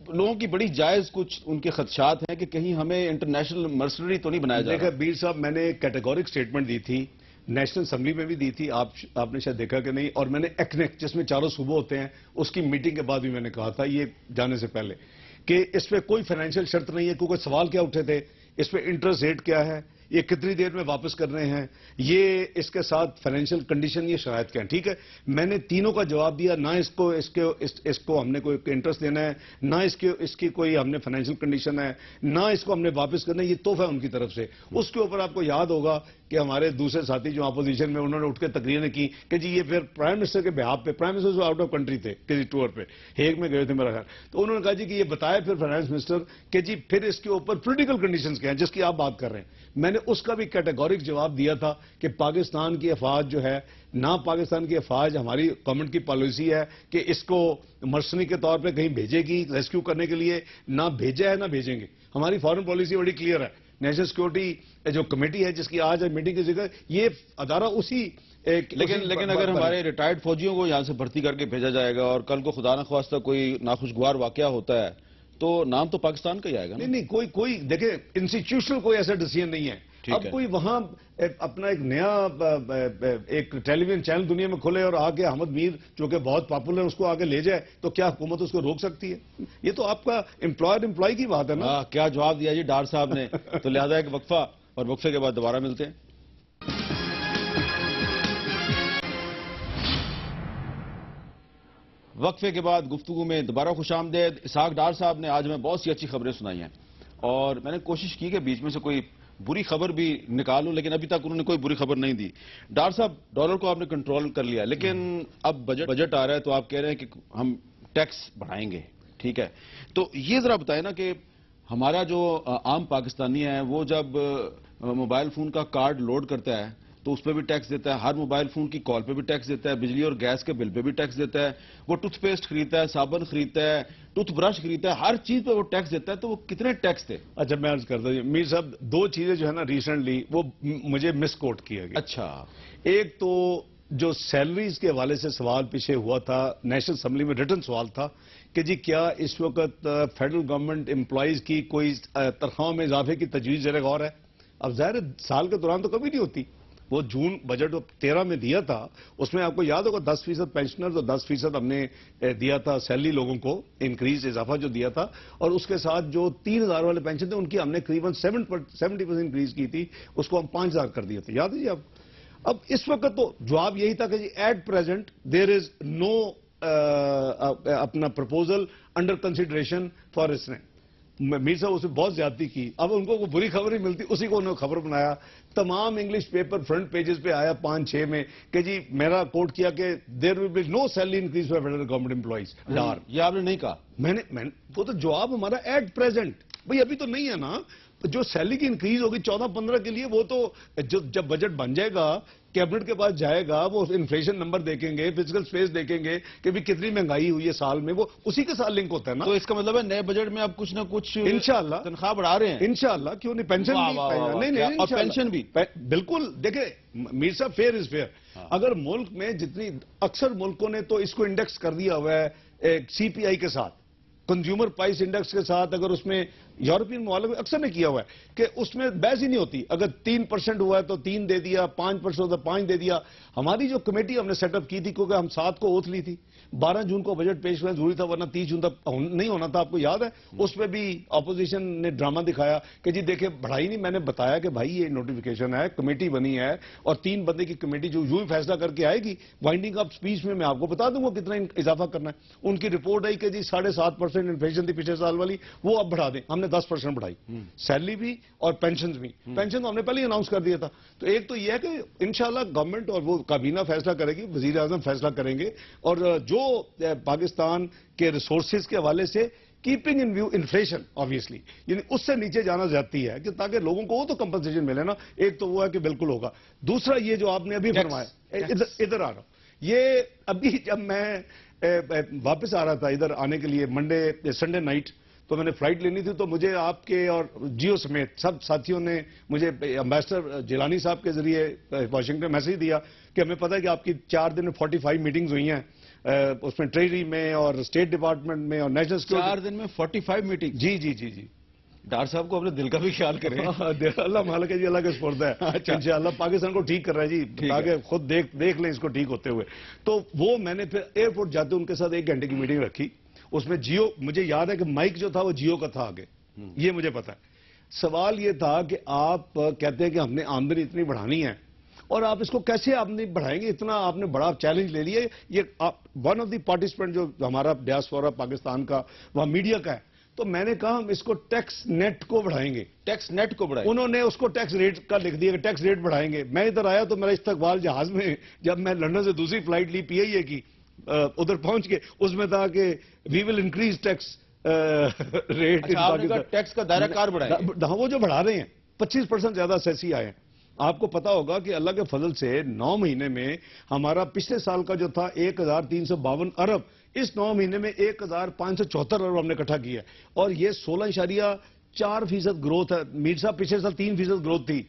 A: لوگوں کی بڑی جائز کچھ ان کے خدشات ہیں کہ کہیں ہمیں انٹرنیشنل مرسنری تو نہیں بنایا جا رہا.
B: دیکھیں بیر صاحب، میں نے ایک کیٹیگورک سٹیٹمنٹ دی تھی نیشنل اسمبلی میں بھی دی تھی، آپ نے شاید دیکھا کہ نہیں. اور میں نے ایکنیک جس میں 4 صوبے ہوتے ہیں اس کی میٹنگ کے بعد بھی میں نے کہا تھا یہ جانے سے پہلے کہ اس پہ کوئی فائنینشیل شرط نہیں ہے. کیونکہ سوال کیا اٹھے تھے اس پہ انٹرسٹ ریٹ کیا ہے، یہ کتنی دیر میں واپس کرنے ہیں، یہ اس کے ساتھ فائنینشیل کنڈیشن، یہ شرائط کیا ہیں. ٹھیک ہے، میں نے تینوں کا جواب دیا. نہ اس کو ہم نے کوئی انٹرسٹ دینا ہے، نہ اس کی کوئی ہم نے فائنینشیل کنڈیشن ہے، نہ اس کو ہم نے واپس کرنا ہے. یہ تحفہ ہے ان کی طرف سے. اس کے اوپر آپ کو یاد ہوگا کہ ہمارے دوسرے ساتھی جو اپوزیشن میں انہوں نے اٹھ کے تقریریں کی کہ جی یہ پھر پرائم منسٹر کے بہاف پہ، پرائم منسٹر جو آؤٹ آف کنٹری تھے کسی ٹور پہ ہیگ میں گئے تھے میرا خیال، تو انہوں نے کہا جی کہ یہ بتایا پھر فائنانس منسٹر کہ جی پھر اس کے اوپر پولیٹیکل کنڈیشنز کیا ہیں جس کی آپ بات کر رہے ہیں. میں نے نے اس کا بھی کیٹیگورک جواب دیا تھا کہ پاکستان کی افواج جو ہے، نہ پاکستان کی افواج، ہماری گورنمنٹ کی پالیسی ہے کہ اس کو مرسنری کے طور پہ کہیں بھیجے گی ریسکیو کرنے کے لیے، نہ بھیجا ہے نہ بھیجیں گے. ہماری فارن پالیسی بڑی کلیئر ہے. نیشنل سیکورٹی جو کمیٹی ہے جس کی آج میٹنگ کی ذکر، یہ ادارہ اسی
A: لیکن اگر ہمارے ریٹائرڈ فوجیوں کو یہاں سے بھرتی کر کے بھیجا جائے گا اور کل کو خدا نخواستہ کوئی ناخوشگوار واقعہ ہوتا ہے تو نام تو پاکستان کا ہی آئے گا نا.
B: نہیں کوئی دیکھیں انسٹیٹیوشنل کوئی ایسا ڈیسیژن نہیں ہے. اب کوئی وہاں اپنا ایک نیا ایک ٹیلی ویژن چینل دنیا میں کھولے اور آگے احمد میر جو کہ بہت پاپولر اس کو آگے لے جائے تو کیا حکومت اس کو روک سکتی ہے؟ یہ تو آپ کا امپلائی کی بات ہے نا.
A: کیا جواب دیا جی ڈار صاحب نے. تو لہذا ایک وقفہ اور وقفے کے بعد دوبارہ ملتے ہیں. وقفے کے بعد گفتگو میں دوبارہ خوش آمدید. اسحاق ڈار صاحب نے آج ہمیں بہت سی اچھی خبریں سنائی ہیں اور میں نے کوشش کی کہ بیچ میں سے کوئی بری خبر بھی نکالوں، لیکن ابھی تک انہوں نے کوئی بری خبر نہیں دی. ڈار صاحب، ڈالر کو آپ نے کنٹرول کر لیا، لیکن اب بجٹ آ رہا ہے تو آپ کہہ رہے ہیں کہ ہم ٹیکس بڑھائیں گے. ٹھیک ہے، تو یہ ذرا بتائیں نا کہ ہمارا جو عام پاکستانی ہے وہ جب موبائل فون کا کارڈ لوڈ کرتا ہے تو اس پہ بھی ٹیکس دیتا ہے، ہر موبائل فون کی کال پہ بھی ٹیکس دیتا ہے، بجلی اور گیس کے بل پہ بھی ٹیکس دیتا ہے، وہ ٹوتھ پیسٹ خریدتا ہے، صابن خریدتا ہے، ٹوتھ برش خریدتا ہے، ہر چیز پہ وہ ٹیکس دیتا ہے. تو وہ کتنے ٹیکس تھے؟
B: اچھا میں عرض کرتا ہوں میر صاحب، دو چیزیں جو ہے نا ریسنٹلی وہ مجھے مس کوٹ کیا گیا.
A: اچھا،
B: ایک تو جو سیلریز کے حوالے سے سوال پیچھے ہوا تھا نیشنل اسمبلی میں، ریٹن سوال تھا کہ جی کیا اس وقت فیڈرل گورنمنٹ امپلائیز کی کوئی تنخواہوں میں اضافے کی تجویز زیر غور ہے؟ اب ظاہر سال کے دوران تو کبھی نہیں ہوتی. وہ جون بجٹ 13 میں دیا تھا، اس میں آپ کو یاد ہوگا 10% پینشنرز اور 10% ہم نے دیا تھا سیلری لوگوں کو، انکریز اضافہ جو دیا تھا، اور اس کے ساتھ جو 3000 والے پینشن تھے ان کی ہم نے قریباً 70% انکریز کی تھی، اس کو ہم 5000 کر دیا تھا. یاد ہے جی آپ؟ اب اس وقت تو جواب یہی تھا کہ جی ایٹ پریزنٹ دیر از نو اپنا پرپوزل انڈر کنسیڈریشن فار اس نے. میر صاحب اس نے بہت زیادتی کی. اب ان کو کوئی بری خبر نہیں ملتی، اسی کو انہوں نے خبر بنایا. تمام انگلش پیپر فرنٹ پیجز پہ آیا 5-6 میں کہ جی میرا کوٹ کیا کہ there will be no salary increase for federal government employees. Dar
A: یہ آپ نے نہیں کہا.
B: میں نے وہ تو جواب ہمارا ایٹ پریزنٹ، بھئی ابھی تو نہیں ہے نا. جو سیلری کی انکریز ہوگی 14-15 کے لیے وہ تو جب بجٹ بن جائے گا کیبنٹ کے پاس جائے گا، وہ انفلیشن نمبر دیکھیں گے، فزیکل سپیس دیکھیں گے کہ بھی کتنی مہنگائی ہوئی ہے سال میں، وہ اسی کے ساتھ لنک ہوتا ہے نا.
A: تو اس کا مطلب ہے نئے بجٹ میں اب کچھ نہ کچھ
B: انشاءاللہ
A: تنخواہ بڑھا رہے ہیں.
B: انشاءاللہ کیوں نہیں. پینشن بھی نہیں
A: اور پینشن بھی
B: بالکل. دیکھیں میر صاحب، فیئر از فیئر. اگر ملک میں جتنی اکثر ملکوں نے تو اس کو انڈیکس کر دیا ہوا ہے سی پی آئی کے ساتھ، کنزیومر پرائس انڈیکس کے ساتھ. اگر اس میں یورپین ممالک میں اکثر نے کیا ہوا ہے کہ اس میں بحث ہی نہیں ہوتی. اگر 3% ہوا ہے تو 3 دے دیا، 5% ہوا تو 5 دے دیا. ہماری جو کمیٹی ہم نے سیٹ اپ کی تھی کیونکہ ہم 7 کو اوتھ لی تھی، 12 جون کو بجٹ پیش ہونا ضروری تھا ورنہ 30 جون تک نہیں ہونا تھا. آپ کو یاد ہے اس پہ بھی اپوزیشن نے ڈرامہ دکھایا کہ جی دیکھیں بڑھائی نہیں. میں نے بتایا کہ بھائی یہ نوٹیفیکیشن ہے، کمیٹی بنی ہے اور 3 بندے کی کمیٹی جو یوں ہی فیصلہ کر کے آئے گی. وائنڈنگ اپ سپیچ میں آپ کو بتا دوں گا کتنا اضافہ کرنا ہے. ان کی رپورٹ آئی کہ جی 7.5% انفلیشن تھی پچھلے سال والی، وہ اب بڑھا دیں. ہم نے 10% بڑھائی، سیلری بھی اور پینشنز بھی. پینشن تو ہم نے پہلے ہی اناؤنس کر دیا تھا. تو ایک تو یہ ہے کہ انشاءاللہ گورنمنٹ اور وہ کابینہ فیصلہ کرے گی، وزیر اعظم فیصلہ کریں گے، اور جو پاکستان کے ریسورسز کے حوالے سے keeping in view inflation obviously, یعنی اس سے نیچے جانا زیادتی ہے کہ تاکہ لوگوں کو وہ تو کمپنسیشن ملے نا. ایک تو وہ ہے کہ بالکل ہوگا. دوسرا یہ جو آپ نے ابھی فرمایا، ادھر آ رہا ہوں، یہ ابھی جب میں واپس آ رہا تھا ادھر آنے کے لیے سنڈے نائٹ، تو میں نے فلائٹ لینی تھی، تو مجھے آپ کے اور جیو سمیت سب ساتھیوں نے مجھے امبیسڈر جیلانی صاحب کے ذریعے واشنگٹن میسج دیا کہ ہمیں پتہ ہے کہ آپ کی 4 دن میں 45 میٹنگز ہوئی ہیں، اس میں ٹریجری میں اور اسٹیٹ ڈپارٹمنٹ میں اور نیشنل سیکورٹی.
A: 4 دن میں 45 میٹنگ؟
B: جی جی جی جی.
A: ڈار صاحب کو اپنے دل کا بھی خیال کریں.
B: اللہ مالک ہے جی، اللہ کا سپرد ہے. انشاءاللہ پاکستان کو ٹھیک کر رہا ہے جی، تاکہ خود دیکھ لیں اس کو ٹھیک ہوتے ہوئے. تو وہ میں نے پھر ایئرپورٹ جاتے ان کے ساتھ 1 گھنٹے کی میٹنگ رکھی. اس میں جیو، مجھے یاد ہے کہ مائک جو تھا وہ جیو کا تھا آگے، یہ مجھے پتا ہے. سوال یہ تھا کہ آپ کہتے ہیں کہ ہم نے آمدنی اتنی بڑھانی ہے اور آپ اس کو کیسے آمدنی بڑھائیں گے؟ اتنا آپ نے بڑا چیلنج لے لیا. یہ ون آف دی پارٹیسپینٹ جو ہمارا ڈیاسپورا پاکستان کا وہاں میڈیا کا ہے، تو میں نے کہا ہم اس کو ٹیکس نیٹ کو بڑھائیں گے.
A: ٹیکس نیٹ کو بڑھائیں؟
B: انہوں نے اس کو ٹیکس ریٹ کا لکھ دیا کہ ٹیکس ریٹ بڑھائیں گے. میں ادھر آیا تو میرا استقبال جہاز میں، جب میں لندن سے دوسری فلائٹ لی پی آئی اے کی، ادھر پہنچ کے اس میں تھا کہ we will increase tax rate.
A: Tax کا دائرہ کار بڑھائیں گے؟
B: وہ جو بڑھا رہے ہیں 25% زیادہ سیسی آئے ہیں. آپ کو پتا ہوگا کہ اللہ کے فضل سے 9 مہینے میں ہمارا پچھلے سال کا جو تھا 1352 ارب، اس 9 مہینے میں 1574 ارب ہم نے اکٹھا کیا ہے، اور یہ 16.4% گروتھ ہے. میر صاحب پچھلے سال 3% گروتھ تھی،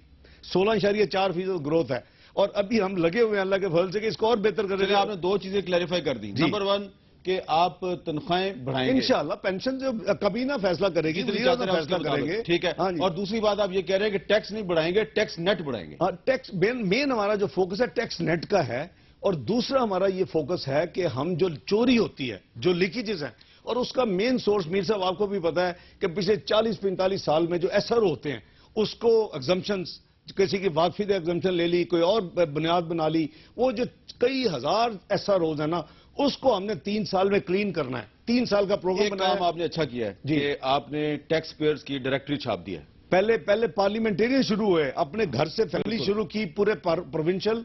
B: 16.4% گروتھ ہے، اور ابھی ہم لگے ہوئے ہیں اللہ کے فضل سے کہ اس کو اور بہتر کرنے کے.
A: آپ نے 2 چیزیں کلیریفائی کر دی. نمبر 1 کہ آپ تنخواہیں بڑھائیں گے
B: انشاءاللہ پینشن جو کابینہ فیصلہ کرے گی،
A: جتنی چاہتے ہیں
B: فیصلہ کریں گے.
A: ٹھیک ہے. اور دوسری بات آپ یہ کہہ رہے ہیں کہ ٹیکس نہیں بڑھائیں گے، ٹیکس نیٹ بڑھائیں گے.
B: ٹیکس مین ہمارا جو فوکس ہے ٹیکس نیٹ کا ہے، اور دوسرا ہمارا یہ فوکس ہے کہ ہم جو چوری ہوتی ہے، جو لیکیجز ہیں، اور اس کا مین سورس میر صاحب آپ کو بھی پتا ہے کہ پچھلے 40-45 سال میں جو ایسر ہوتے ہیں اس کو ایگزمپشنز، کسی کی واقفی دے ایگزمپشن لے لی، کوئی اور بنیاد بنا لی، وہ جو کئی ہزار ایسر روز ہیں نا، اس کو ہم نے 3 سال میں کلین کرنا ہے. 3 سال کا پروگرام بنایا.
A: کام آپ نے اچھا کیا ہے کہ آپ نے ٹیکس پیئرز کی ڈائریکٹری چھاپ دی ہے.
B: پہلے پارلیمنٹیرین شروع ہوئے، اپنے گھر سے فیملی شروع کی، پورے پروونشل،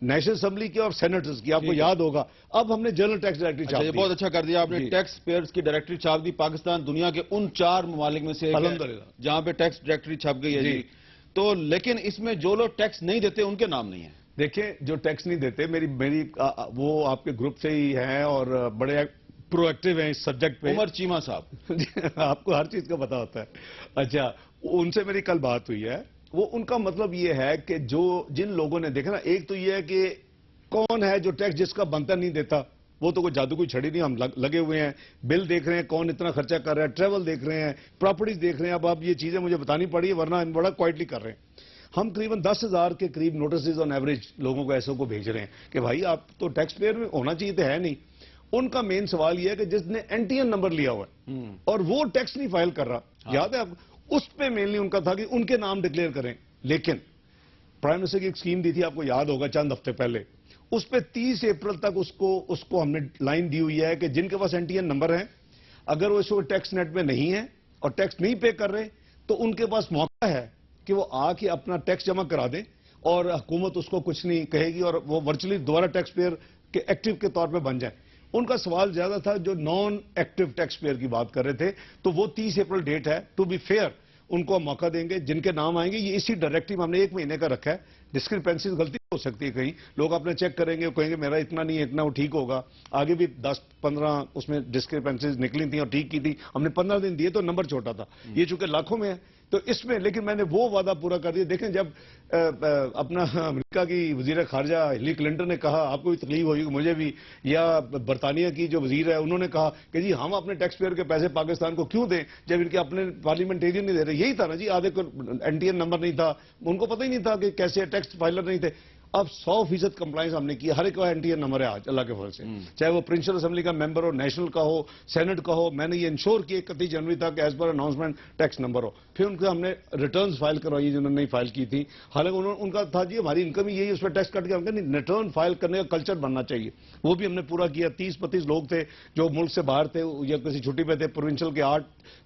B: نیشنل اسمبلی کی اور سینیٹرز کی. آپ کو یاد ہوگا اب ہم نے جنرل ٹیکس ڈائریکٹری چھاپ دی.
A: بہت اچھا کر دیا آپ نے. ٹیکس پیئرز کی ڈائریکٹری چھاپ دی. پاکستان دنیا کے ان 4 ممالک میں سے ایک ہے جہاں پہ ٹیکس ڈائریکٹری چھپ گئی ہے. جی تو لیکن اس میں جو لوگ ٹیکس نہیں دیتے ان کے نام نہیں ہیں.
B: دیکھیں جو ٹیکس نہیں دیتے میری وہ آپ کے گروپ سے ہی ہیں اور بڑے پرو ایکٹیو ہیں اس سبجیکٹ پہ.
A: عمر چیمہ صاحب.
B: آپ کو ہر چیز کا پتا ہوتا ہے. اچھا ان سے میری کل بات ہوئی ہے. وہ ان کا مطلب یہ ہے کہ جن لوگوں نے دیکھا نا، ایک تو یہ ہے کہ کون ہے جو ٹیکس جس کا بنتا نہیں دیتا، وہ تو کوئی جادو کوئی چھڑی نہیں. ہم لگے ہوئے ہیں، بل دیکھ رہے ہیں کون اتنا خرچہ کر رہا ہے، ٹریول دیکھ رہے ہیں، پراپرٹیز دیکھ رہے ہیں. اب یہ چیزیں مجھے بتانی پڑی ہے ورنہ ہم بڑا کوائٹلی کر رہے ہیں. ہم قریباً 10,000 کے قریب نوٹسز آن ایوریج لوگوں کو ایسوں کو بھیج رہے ہیں کہ بھائی آپ تو ٹیکس پیئر میں ہونا چاہیے تو ہے نہیں. ان کا مین سوال یہ ہے کہ جس نے این ٹی این نمبر لیا ہوا ہے اور وہ ٹیکس نہیں فائل کر رہا، یاد ہے آپ کو، اس پہ مینلی ان کا تھا کہ ان کے نام ڈکلیئر کریں. لیکن پرائم منسٹر کی ایک اسکیم دی تھی، آپ کو یاد ہوگا چند ہفتے پہلے، اس پہ 30 اپریل تک اس کو ہم نے لائن دی ہوئی ہے کہ جن کے پاس این ٹی این نمبر ہیں، اگر وہ اس وقت ٹیکس نیٹ میں نہیں ہے اور ٹیکس نہیں پے کر رہے تو ان کے پاس موقع ہے کہ وہ آ کے اپنا ٹیکس جمع کرا دیں اور حکومت اس کو کچھ نہیں کہے گی اور وہ ورچولی دوبارہ ٹیکس پیئر کے ایکٹیو کے طور پہ بن جائیں. ان کا سوال زیادہ تھا جو نان ایکٹیو ٹیکس پیئر کی بات کر رہے تھے، تو وہ 30 اپریل ڈیٹ ہے. ٹو بی فیئر ان کو ہم موقع دیں گے. جن کے نام آئیں گے یہ اسی ڈائریکٹو ہم نے 1 مہینے کا رکھا ہے. ڈسکرپنسیز غلطی ہو سکتی ہے، کہیں لوگ اپنے چیک کریں گے، کہیں گے میرا اتنا نہیں ہے، اتنا وہ ٹھیک ہوگا. آگے بھی 10-15 اس میں ڈسکرپنسیز نکلی تھیں اور ٹھیک کی تھی. ہم نے 15 دن دیے تو نمبر چھوٹا تھا. یہ چونکہ لاکھوں میں ہے تو اس میں، لیکن میں نے وہ وعدہ پورا کر دیا. دیکھیں جب اپنا امریکہ کی وزیر خارجہ ہیلری کلنٹن نے کہا، آپ کو بھی تکلیف ہوئی مجھے بھی، یا برطانیہ کی جو وزیر ہے انہوں نے کہا کہ جی ہم اپنے ٹیکس پیئر کے پیسے پاکستان کو کیوں دیں جب ان کے اپنے پارلیمنٹیرین نہیں دے رہے. یہی تھا نا جی، آدھے کو این ٹی این نمبر نہیں تھا، ان کو پتہ ہی نہیں تھا کہ کیسے ٹیکس فائلر نہیں تھے. اب 100% کمپلائنس ہم نے کی. ہر ایک کا این ٹی این نمبر ہے آج اللہ کے فضل سے، چاہے وہ پرنسپل اسمبلی کا ممبر ہو، نیشنل کا ہو، سینٹ کا ہو. میں نے یہ انشور کیا 31 جنوری تک as per announcement tax number ہو. پھر ان کو ہم نے ریٹرنز فائل کروائی جنہوں نے نہیں فائل کی تھی. حالانکہ ان کا تھا جی ہماری انکم ہی یہی، اس پہ ٹیکس کٹ کے ہم کہیں ریٹرن فائل کرنے کا کلچر بننا چاہیے. وہ بھی ہم نے پورا کیا. 30-32 لوگ تھے جو ملک سے باہر تھے یا کسی چھٹی پہ تھے. پروونشل کے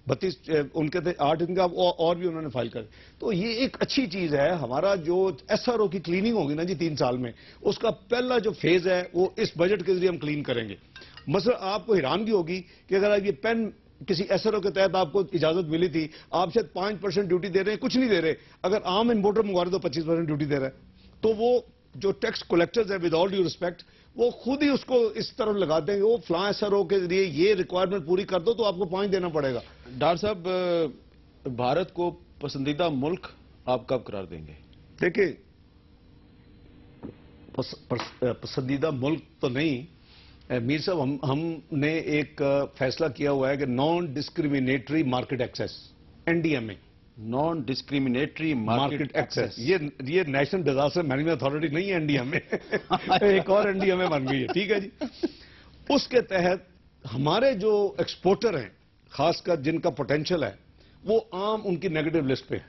B: 32 ان کے تھے، 8 ان کا اور بھی انہوں نے فائل کر. تو یہ ایک اچھی چیز ہے. ہمارا جو ایس آر او کی کلیننگ ہوگی نا جی 3 سال میں، اس کا پہلا جو فیز ہے وہ اس بجٹ کے ذریعے ہم کلین کریں گے. مثلا آپ کو حیرانگی ہوگی کہ اگر آپ یہ پین کسی ایس آر او کے تحت آپ کو اجازت ملی تھی، آپ شاید 5% ڈیوٹی دے رہے ہیں، کچھ نہیں دے رہے. اگر عام امپورٹر منگوا رہے تو 25% ڈیوٹی دے رہا ہے. تو وہ جو ٹیکس کلیکٹرز ہیں ود آل ڈیو ریسپیکٹ، وہ خود ہی اس کو اس طرح لگاتے ہیں کہ وہ فلاں ایس آر او کے ذریعے یہ ریکوائرمنٹ پوری کر دو تو آپ کو 5 دینا پڑے گا.
A: ڈاکٹر صاحب بھارت کو پسندیدہ ملک آپ کب قرار دیں گے؟
B: دیکھیں پسندیدہ ملک تو نہیں میر صاحب، ہم نے ایک فیصلہ کیا ہوا ہے کہ non discriminatory market access, N D M A,
A: non discriminatory market access.
B: یہ نیشنل ڈیزاسٹر مینجمنٹ اتھارٹی نہیں ہے این ڈی ایم اے، ایک اور این ڈی ایم اے بن گئی ہے. ٹھیک ہے جی. اس کے تحت ہمارے جو ایکسپورٹر ہیں خاص کر جن کا پوٹینشل ہے وہ عام ان کی نیگیٹو لسٹ پہ ہے.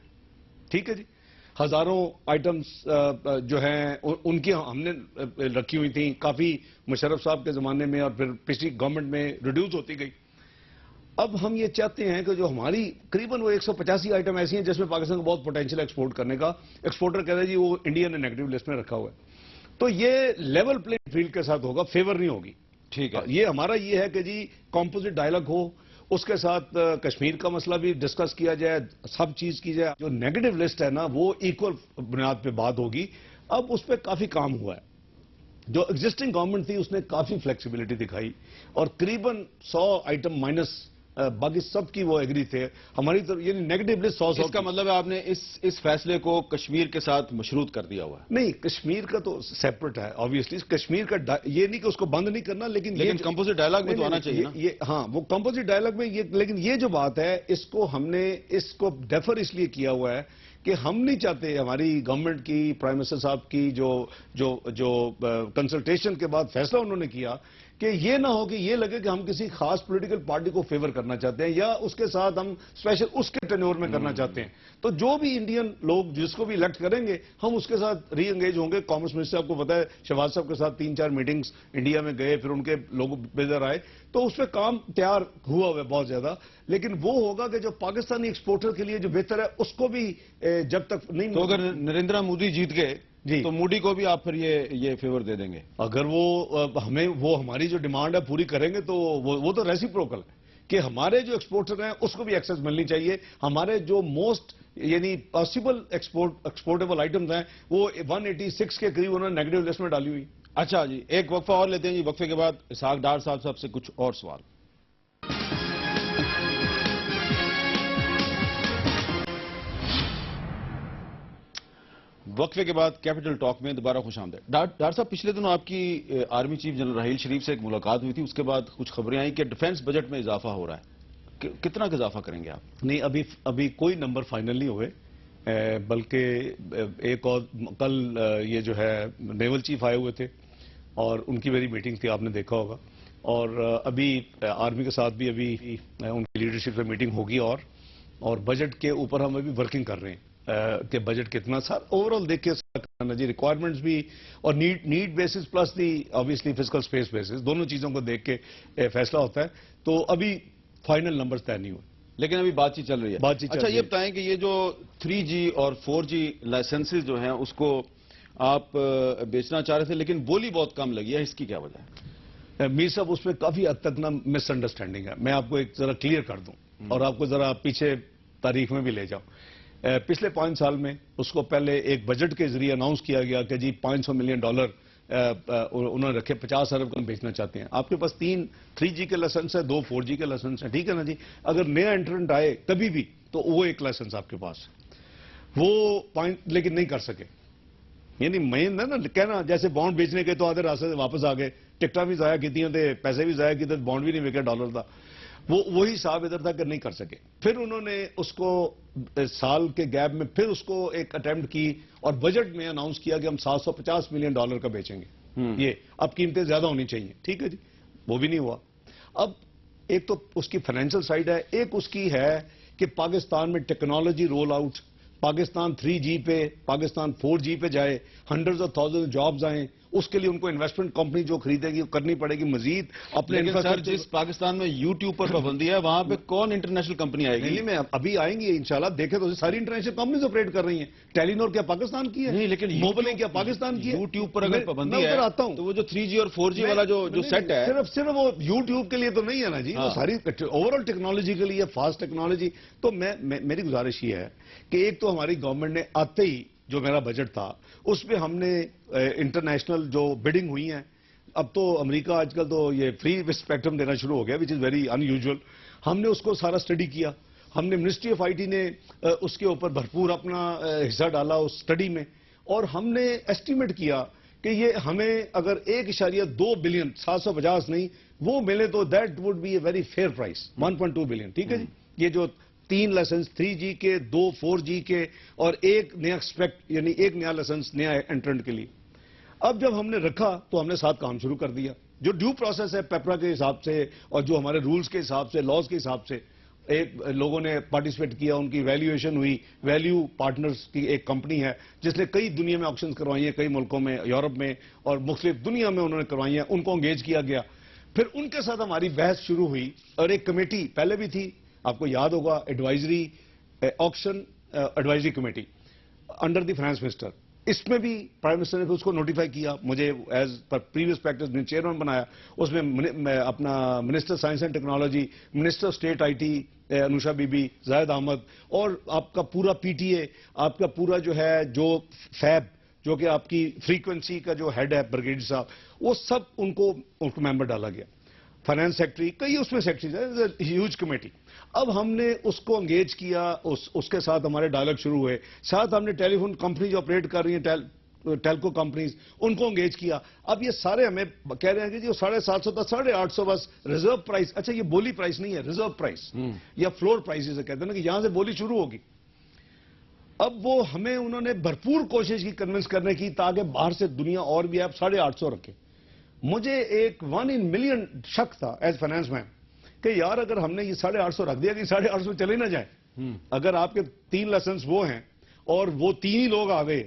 B: ٹھیک ہے جی. ہزاروں آئٹمز جو ہیں ان کی ہم نے رکھی ہوئی تھیں، کافی مشرف صاحب کے زمانے میں اور پھر پچھلی گورنمنٹ میں ریڈیوس ہوتی گئی. اب ہم یہ چاہتے ہیں کہ جو ہماری قریباً وہ 185 آئٹم ایسی ہیں جس میں پاکستان کو بہت پوٹینشیل ایکسپورٹ کرنے کا. ایکسپورٹر کہہ رہے ہیں جی وہ انڈیا نے نیگیٹو لسٹ میں رکھا ہوا ہے. تو یہ لیول پلے فیلڈ کے ساتھ ہوگا، فیور نہیں ہوگی.
A: ٹھیک ہے.
B: یہ ہمارا یہ ہے کہ جی کمپوزٹ ڈائلاگ ہو، اس کے ساتھ کشمیر کا مسئلہ بھی ڈسکس کیا جائے, سب چیز کی جائے. جو نیگیٹو لسٹ ہے نا وہ ایکول بنیاد پہ بات ہوگی. اب اس پہ کافی کام ہوا ہے. جو ایگزسٹنگ گورنمنٹ تھی اس نے کافی فلیکسیبلٹی دکھائی اور قریباً 100 آئٹم مائنس باقی سب کی وہ ایگری تھے. ہماری طرف یعنی نیگیٹو لسٹ 100
A: اس کا مطلب ہے آپ نے اس فیصلے کو کشمیر کے ساتھ مشروط کر دیا ہوا ہے.
B: نہیں, کشمیر کا تو سیپریٹ ہے آبویسلی. کشمیر کا یہ نہیں کہ اس کو بند نہیں کرنا, لیکن
A: کمپوزٹ ڈائلاگ میں تو آنا چاہیے نا.
B: ہاں وہ کمپوزٹ ڈائلاگ میں لیکن یہ جو بات ہے اس کو ہم نے اس کو ڈیفر اس لیے کیا ہوا ہے کہ ہم نہیں چاہتے ہماری گورنمنٹ کی, پرائم منسٹر صاحب کی جو کنسلٹیشن کے بعد فیصلہ انہوں نے کیا کہ یہ نہ ہو کہ یہ لگے کہ ہم کسی خاص پولیٹیکل پارٹی کو فیور کرنا چاہتے ہیں یا اس کے ساتھ ہم اسپیشل اس کے ٹینیور میں کرنا چاہتے ہیں. تو جو بھی انڈین لوگ جس کو بھی الیکٹ کریں گے ہم اس کے ساتھ ری انگیج ہوں گے. کامرس منسٹر آپ کو پتا ہے شہباز صاحب کے ساتھ 3-4 میٹنگز انڈیا میں گئے, پھر ان کے لوگ بےدر آئے, تو اس پہ کام تیار ہوا ہوا ہے بہت زیادہ. لیکن وہ ہوگا کہ جو پاکستانی ایکسپورٹر کے لیے جو بہتر ہے اس کو بھی جب تک نہیں.
A: تو اگر نریندر مودی جیت گئے
B: جی
A: تو مودی کو بھی آپ پھر یہ فیور دے دیں گے؟
B: اگر وہ ہماری جو ڈیمانڈ ہے پوری کریں گے تو وہ تو ریسیپروکل ہے کہ ہمارے جو ایکسپورٹر ہیں اس کو بھی ایکسس ملنی چاہیے. ہمارے جو موسٹ یعنی پاسبل ایکسپورٹیبل آئٹمز ہیں وہ 186 کے قریب انہوں نے نیگیٹو لسٹ میں ڈالی ہوئی.
A: اچھا جی, ایک وقفہ اور لیتے ہیں جی. وقفے کے بعد اسحاق ڈار صاحب سے کچھ اور سوال. وقفے کے بعد کیپٹل ٹاک میں دوبارہ خوش آمدید. ڈار صاحب, پچھلے دنوں آپ کی army chief general Raheel Sharif سے ایک ملاقات ہوئی تھی, اس کے بعد کچھ خبریں آئیں کہ ڈیفنس بجٹ میں اضافہ ہو رہا ہے. کتنا اضافہ کریں گے آپ؟
B: نہیں, ابھی کوئی نمبر فائنل نہیں ہوئے, بلکہ ایک اور کل یہ جو ہے نیول چیف آئے ہوئے تھے اور ان کی میری میٹنگ تھی, آپ نے دیکھا ہوگا. اور ابھی آرمی کے ساتھ بھی ابھی ان کی لیڈرشپ سے میٹنگ ہوگی اور بجٹ کے اوپر ہم ابھی ورکنگ کر رہے ہیں کہ بجٹ کتنا سر اوور آل دیکھ کے کرنا جی, ریکوائرمنٹس بھی اور need basis plus the obviously physical space basis, دونوں چیزوں کو دیکھ کے فیصلہ ہوتا ہے. تو ابھی فائنل نمبرز طے نہیں ہوئے,
A: لیکن ابھی بات چیت چل رہی ہے. اچھا یہ بتائیں کہ یہ جو 3G اور 4G لائسنسز جو ہیں اس کو آپ بیچنا چاہ رہے تھے لیکن بولی بہت کم لگی ہے, اس کی کیا وجہ ہے؟
B: میر صاحب اس میں کافی حد تک نا مس انڈرسٹینڈنگ ہے. میں آپ کو ایک ذرا کلیئر کر دوں اور آپ کو ذرا پیچھے تاریخ میں بھی لے جاؤں. پچھلے 5 سال میں اس کو پہلے ایک بجٹ کے ذریعے اناؤنس کیا گیا کہ جی $500 ملین انہوں نے رکھے, 50 ارب کا ہم بیچنا چاہتے ہیں. آپ کے پاس 3G کے لائسنس ہے, 2 4G کے لائسنس ہیں, ٹھیک ہے نا جی. اگر نیا انٹرنٹ آئے کبھی بھی تو وہ ایک لائسنس آپ کے پاس, وہ لیکن نہیں کر سکے. یعنی میں نا کہنا جیسے بانڈ بیچنے کے تو آدھے راستے سے واپس آ گئے, ٹکٹاں بھی ضائع کی تھیں, پیسے بھی ضائع کیے تھے, بانڈ بھی نہیں بکے, $1 تھا. وہی حساب ادھر تک نہیں کر سکے. پھر انہوں نے اس کو سال کے گیپ میں پھر اس کو ایک اٹیمپٹ کی اور بجٹ میں اناؤنس کیا کہ ہم $750 ملین کا بیچیں گے. یہ اب قیمتیں زیادہ ہونی چاہیے, ٹھیک ہے جی, وہ بھی نہیں ہوا. اب ایک تو اس کی فائنینشل سائیڈ ہے, ایک اس کی ہے کہ پاکستان میں technology role out, Pakistan 3G پہ, پاکستان 4G پہ جائے, ہنڈریڈز آف تھاؤزینڈ جابز آئیں, اس کے لیے ان کو انویسٹمنٹ کمپنی جو خریدے گی کرنی پڑے گی مزید اپنے.
A: لیکن سر جس پاکستان میں YouTube پر پابندی ہے وہاں پہ کون انٹرنیشنل کمپنی آئے گی؟
B: میں ابھی آئیں گی انشاءاللہ, دیکھیں تو ساری انٹرنیشنل کمپنیز آپریٹ کر رہی ہیں. ٹیلی نور کیا پاکستان کی ہے؟
A: نہیں, لیکن
B: موبل کیا پاکستان کی ہے؟
A: YouTube پر اگر پابندی ہے
B: آتا ہوں
A: تو وہ جو 3G اور 4G والا جو سیٹ ہے
B: صرف وہ YouTube کے لیے تو نہیں ہے نا جی, وہ ساری اوور آل ٹیکنالوجی کے لیے, فاسٹ ٹیکنالوجی. تو میری گزارش یہ ہے کہ ایک تو ہماری گورنمنٹ نے آتے ہی جو میرا بجٹ تھا اس میں ہم نے انٹرنیشنل جو بیڈنگ ہوئی ہیں, اب تو امریکہ آج کل تو یہ فری اسپیکٹرم دینا شروع ہو گیا وچ از ویری ان یوزول. ہم نے اس کو سارا اسٹڈی کیا, ہم نے منسٹری آف IT نے اس کے اوپر بھرپور اپنا حصہ ڈالا اس اسٹڈی میں, اور ہم نے ایسٹیمیٹ کیا کہ یہ ہمیں اگر 1.2 بلین 750 نہیں وہ ملے تو that would be a very fair price, 1.2 billion, ٹھیک ہے جی. یہ جو 3 لائسنس 3G کے, 2 4G کے اور ایک نیا ایکسپیکٹ یعنی ایک نیا لائسنس نیا انٹرنٹ کے لیے. اب جب ہم نے رکھا تو ہم نے ساتھ کام شروع کر دیا. جو ڈیو پروسیس ہے پیپرا کے حساب سے اور جو ہمارے رولز کے حساب سے, لاز کے حساب سے, ایک لوگوں نے پارٹیسپیٹ کیا, ان کی ویلیویشن ہوئی. ویلیو پارٹنرز کی ایک کمپنی ہے جس نے کئی دنیا میں آکشنز کروائی ہیں, کئی ملکوں میں, یورپ میں اور مختلف دنیا میں انہوں نے کروائی ہیں, ان کو انگیج کیا گیا. پھر ان کے ساتھ ہماری بحث شروع ہوئی اور ایک کمیٹی پہلے بھی تھی, آپ کو یاد ہوگا, advisory auction advisory committee under the finance minister. اس میں بھی پرائم منسٹر نے اس کو نوٹیفائی کیا, مجھے ایز پر پریویس پریکٹس نے چیئرمین بنایا, اس میں اپنا minister science and technology, minister state I T Anusha bibi, Zahid Ahmad, اور آپ کا پورا پی ٹی اے, آپ کا پورا جو ہے جو فیب جو کہ آپ کی فریکوینسی کا جو ہیڈ ہے برگیڈ صاحب, وہ سب ان کو ممبر ڈالا گیا. فائنانس سیکٹری, کئی اس میں سیکٹریز ہیں, ہیوج کمیٹی. اب ہم نے اس کو انگیج کیا, اس کے ساتھ ہمارے ڈائلاگ شروع ہوئے. ساتھ ہم نے ٹیلی فون کمپنی جو آپریٹ کر رہی ہیں ٹیلکو کمپنیز, ان کو انگیج کیا. اب یہ سارے ہمیں کہہ رہے ہیں کہ جی 750 تھا, 850 بس ریزرو پرائس. اچھا یہ بولی پرائس نہیں ہے, ریزرو پرائس یا فلور پرائس جسے کہتے ہیں نا, کہ یہاں سے بولی شروع ہوگی. اب وہ ہمیں انہوں نے بھرپور کوشش کی کنونس کرنے کی تاکہ باہر سے دنیا اور بھی آپ 850 رکھے. مجھے ایک 1 in million شک تھا ایز فائنانس مین کہ یار اگر ہم نے یہ 850 رکھ دیا کہ 850 چلے نہ جائیں. اگر آپ کے 3 لائسنس وہ ہیں اور وہ 3 ہی لوگ آ گئے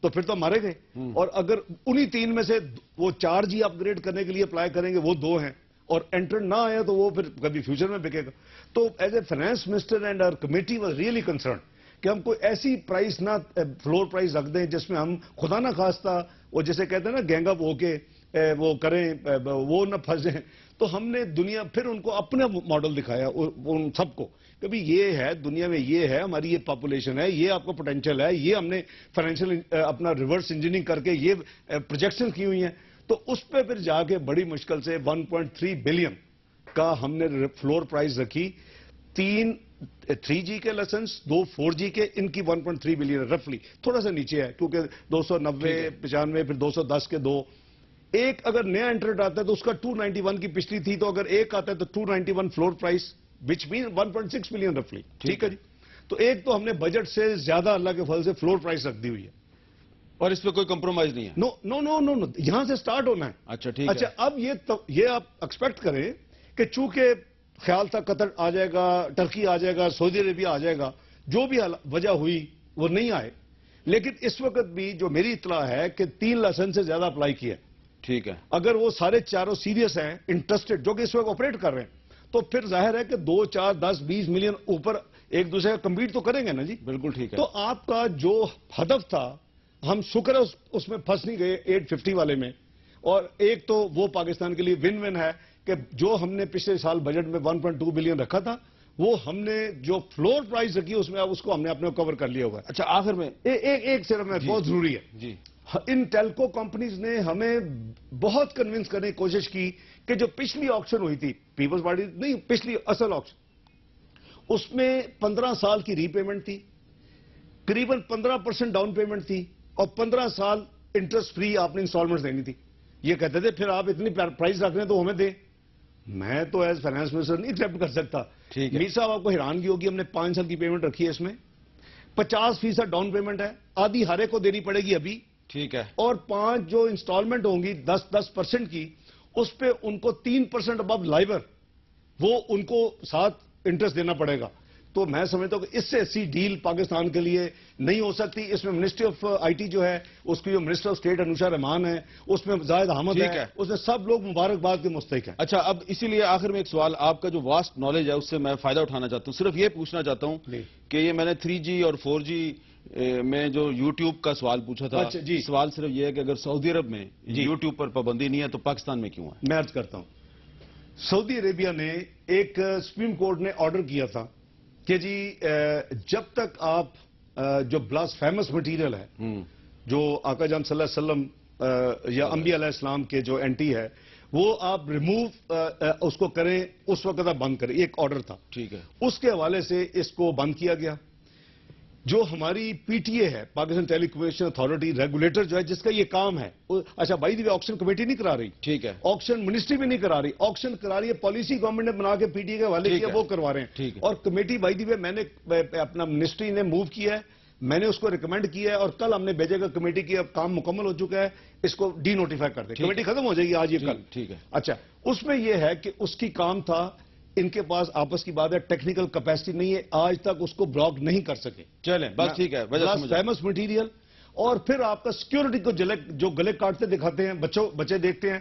B: تو پھر تو مارے گئے. اور اگر انہی 3 میں سے وہ 4 جی اپ گریڈ کرنے کے لیے اپلائی کریں گے, وہ 2 ہیں, اور انٹر نہ آیا تو وہ پھر کبھی فیوچر میں بکے گا. تو as a finance minister and our committee was really concerned کہ ہم کوئی ایسی پرائس نہ فلور پرائس رکھ دیں جس میں ہم خدا نہ خواستہ وہ جیسے کہتے ہیں نا گینگ اپ ہو کے وہ کریں, وہ نہ پھنسیں. تو ہم نے دنیا پھر ان کو اپنا ماڈل دکھایا ان سب کو کہ بھی یہ ہے دنیا میں, یہ ہے ہماری, یہ پاپولیشن ہے, یہ آپ کا پوٹینشیل ہے, یہ ہم نے فائنینشیل اپنا ریورس انجینئرنگ کر کے یہ پروجیکشن کی ہوئی ہیں. تو اس پہ پھر جا کے بڑی مشکل سے 1.3 بلین کا ہم نے فلور پرائز رکھی. 3G کے لائسنس, 2 4G کے, ان کی 1.3 بلین رفلی, تھوڑا سا نیچے ہے کیونکہ 290 95 پھر 210 کے 2. ایک اگر نیا انٹرنٹ آتا ہے تو اس کا 291 کی پچھلی تھی, تو اگر ایک آتا ہے تو 291 فلور پرائس وچ مین 1.6 بلین رفلی. ٹھیک ہے جی. تو ایک تو ہم نے بجٹ سے زیادہ اللہ کے فضل سے فلور پرائس رکھ دی ہوئی ہے,
A: اور اس پہ کوئی کمپرومائز نہیں ہے.
B: نو نو نو نو نو, یہاں سے سٹارٹ ہونا ہے.
A: اچھا ٹھیک ہے.
B: اچھا اب یہ آپ ایکسپیکٹ کریں کہ چونکہ خیال تھا قطر آ جائے گا, ٹرکی آ جائے گا, سعودی عربیہ آ جائے گا, جو بھی وجہ ہوئی وہ نہیں آئے. لیکن اس وقت بھی جو میری اطلاع ہے کہ 3 لائسنس سے زیادہ اپلائی کیا.
A: ٹھیک ہے. اگر
B: وہ سارے چاروں سیریس ہیں, انٹرسٹڈ, جو کہ اس وقت آپریٹ کر رہے ہیں, تو پھر ظاہر ہے کہ 2 4 10 20 ملین اوپر ایک دوسرے کا کمپیٹ تو کریں گے نا جی.
A: بالکل ٹھیک ہے.
B: تو آپ کا جو ہدف تھا, ہم شکر ہے اس میں پھنس نہیں گئے 850 والے میں. اور ایک تو وہ پاکستان کے لیے ون ون ہے کہ جو ہم نے پچھلے سال بجٹ میں 1.2 بلین رکھا تھا, وہ ہم نے جو فلور پرائز رکھی اس میں اس کو ہم نے اپنے کور کر لیا ہوا ہے.
A: اچھا آخر میں
B: ایک صرف میں بہت ضروری ہے
A: جی,
B: ان ٹیلکو کمپنیز نے ہمیں بہت کنونس کرنے کی کوشش کی کہ جو پچھلی آکشن ہوئی تھی, پیپلز پارٹی نہیں, پچھلی اصل آکشن, اس میں 15 سال کی ری پیمنٹ تھی, قریباً 15% ڈاؤن پیمنٹ تھی, اور 15 سال انٹرسٹ فری آپ نے انسٹالمنٹ دینی تھی. یہ کہتے تھے پھر آپ اتنی پرائز رکھ رہے ہیں تو ہمیں دیں. میں تو ایز فائنانس منسٹر نہیں ایکسیپٹ کر سکتا. میر صاحب آپ کو حیرانگی ہوگی, ہم نے 5 سال کی پیمنٹ رکھی ہے, اس میں 50% ڈاؤن پیمنٹ ہے, آدھی ہر ایک کو دینی پڑے گی ابھی.
A: ٹھیک ہے.
B: اور 5 جو انسٹالمنٹ ہوں گی 10% کی, اس پہ ان کو 3% ابو لائبر وہ ان کو ساتھ انٹرسٹ دینا پڑے گا. تو میں سمجھتا ہوں کہ اس سے ایسی ڈیل پاکستان کے لیے نہیں ہو سکتی. اس میں منسٹری آف آئی ٹی جو ہے, اس کی جو منسٹر آف اسٹیٹ انوشا رحمان ہے, اس میں زاہد احمد ہے, اس میں سب لوگ مبارکباد کے مستحق ہیں.
A: اچھا اب اسی لیے آخر میں ایک سوال, آپ کا جو واسٹ نالج ہے اس سے میں فائدہ اٹھانا چاہتا ہوں. صرف یہ پوچھنا چاہتا ہوں کہ یہ میں نے 3G اور 4G میں جو یوٹیوب کا سوال پوچھا تھا, سوال صرف یہ ہے کہ اگر سعودی عرب میں یوٹیوب پر پابندی نہیں ہے تو پاکستان میں کیوں ہے؟
B: میں عرض کرتا ہوں, سعودی عربیہ نے ایک سپریم کورٹ نے آرڈر کیا تھا کہ جی جب تک آپ جو بلاسفیمس مٹیریل ہے, جو آقا جان صلی اللہ علیہ وسلم یا انبیاء علیہ السلام کے جو اینٹی ہے, وہ آپ ریموو اس کو کریں, اس وقت آپ بند کریں. ایک آرڈر تھا.
A: ٹھیک ہے.
B: اس کے حوالے سے اس کو بند کیا گیا. جو ہماری پی ٹی اے ہے, پاکستان ٹیلی کمیونیکیشن اتھارٹی, ریگولیٹر جو ہے جس کا یہ کام ہے, اچھا بھائی دی آکشن کمیٹی نہیں کرا رہی.
A: ٹھیک ہے.
B: آکشن منسٹری بھی نہیں کرا رہی, آکشن کرا رہی ہے پالیسی گورنمنٹ نے بنا کے پی ٹی اے کے حوالے کیا, وہ کروا رہے ہیں. اور کمیٹی بھائی دی میں نے اپنا منسٹری نے موو کیا ہے, میں نے اس کو ریکمینڈ کیا ہے, اور کل ہم نے بھیجے گا کمیٹی کی, اب کام مکمل ہو چکا ہے, اس کو ڈی نوٹیفائی کر دیں. کمیٹی ختم ہو جائے گی آج یہ کل.
A: ٹھیک ہے.
B: اچھا اس میں یہ ہے کہ اس کی کام تھا, ان کے پاس آپس کی بات ہے ٹیکنیکل کیپیسٹی نہیں ہے, آج تک اس کو بلاک نہیں کر سکے.
A: چلیں بس ٹھیک ہے.
B: فیمس مٹیریل, اور پھر آپ کا سیکیورٹی کو جو گلے کاٹتے دکھاتے ہیں, بچے دیکھتے ہیں,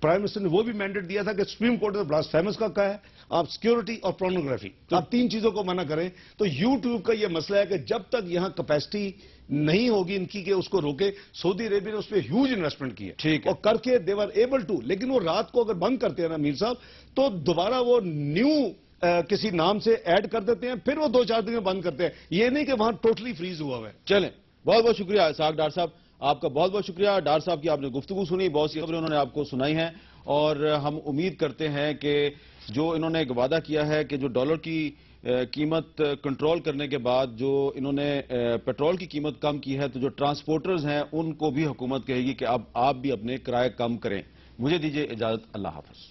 B: پرائم منسٹر نے وہ بھی مینڈیٹ دیا تھا کہ سپریم کورٹ نے بلاسفیمس کا کہا ہے آپ سیکیورٹی اور پورنوگرافی آپ تین چیزوں کو منع کریں. تو یوٹیوب کا یہ مسئلہ ہے کہ جب تک یہاں کیپیسٹی نہیں ہوگی ان کی کہ اس کو روکے. سعودی عربیہ نے اس پہ ہیوج انویسٹمنٹ کی ہے
A: ٹھیک ہے.
B: اور کر کے دے آر ایبل ٹو. لیکن وہ رات کو اگر بند کرتے ہیں نا میر صاحب تو دوبارہ وہ نیو کسی نام سے ایڈ کر دیتے ہیں, پھر وہ 2-4 دن میں بند کرتے ہیں. یہ نہیں کہ وہاں ٹوٹلی فریز ہوا ہوا ہے.
A: چلیں, بہت بہت شکریہ اسحاق ڈار صاحب, آپ کا بہت بہت شکریہ. ڈار صاحب کی آپ نے گفتگو سنی, بہت سی خبریں انہوں نے آپ کو سنائی ہیں, اور ہم امید کرتے ہیں کہ جو انہوں نے ایک وعدہ کیا ہے کہ جو ڈالر کی قیمت کنٹرول کرنے کے بعد جو انہوں نے پیٹرول کی قیمت کم کی ہے, تو جو ٹرانسپورٹرز ہیں ان کو بھی حکومت کہے گی کہ اب آپ بھی اپنے کرائے کم کریں. مجھے دیجیے اجازت, اللہ حافظ.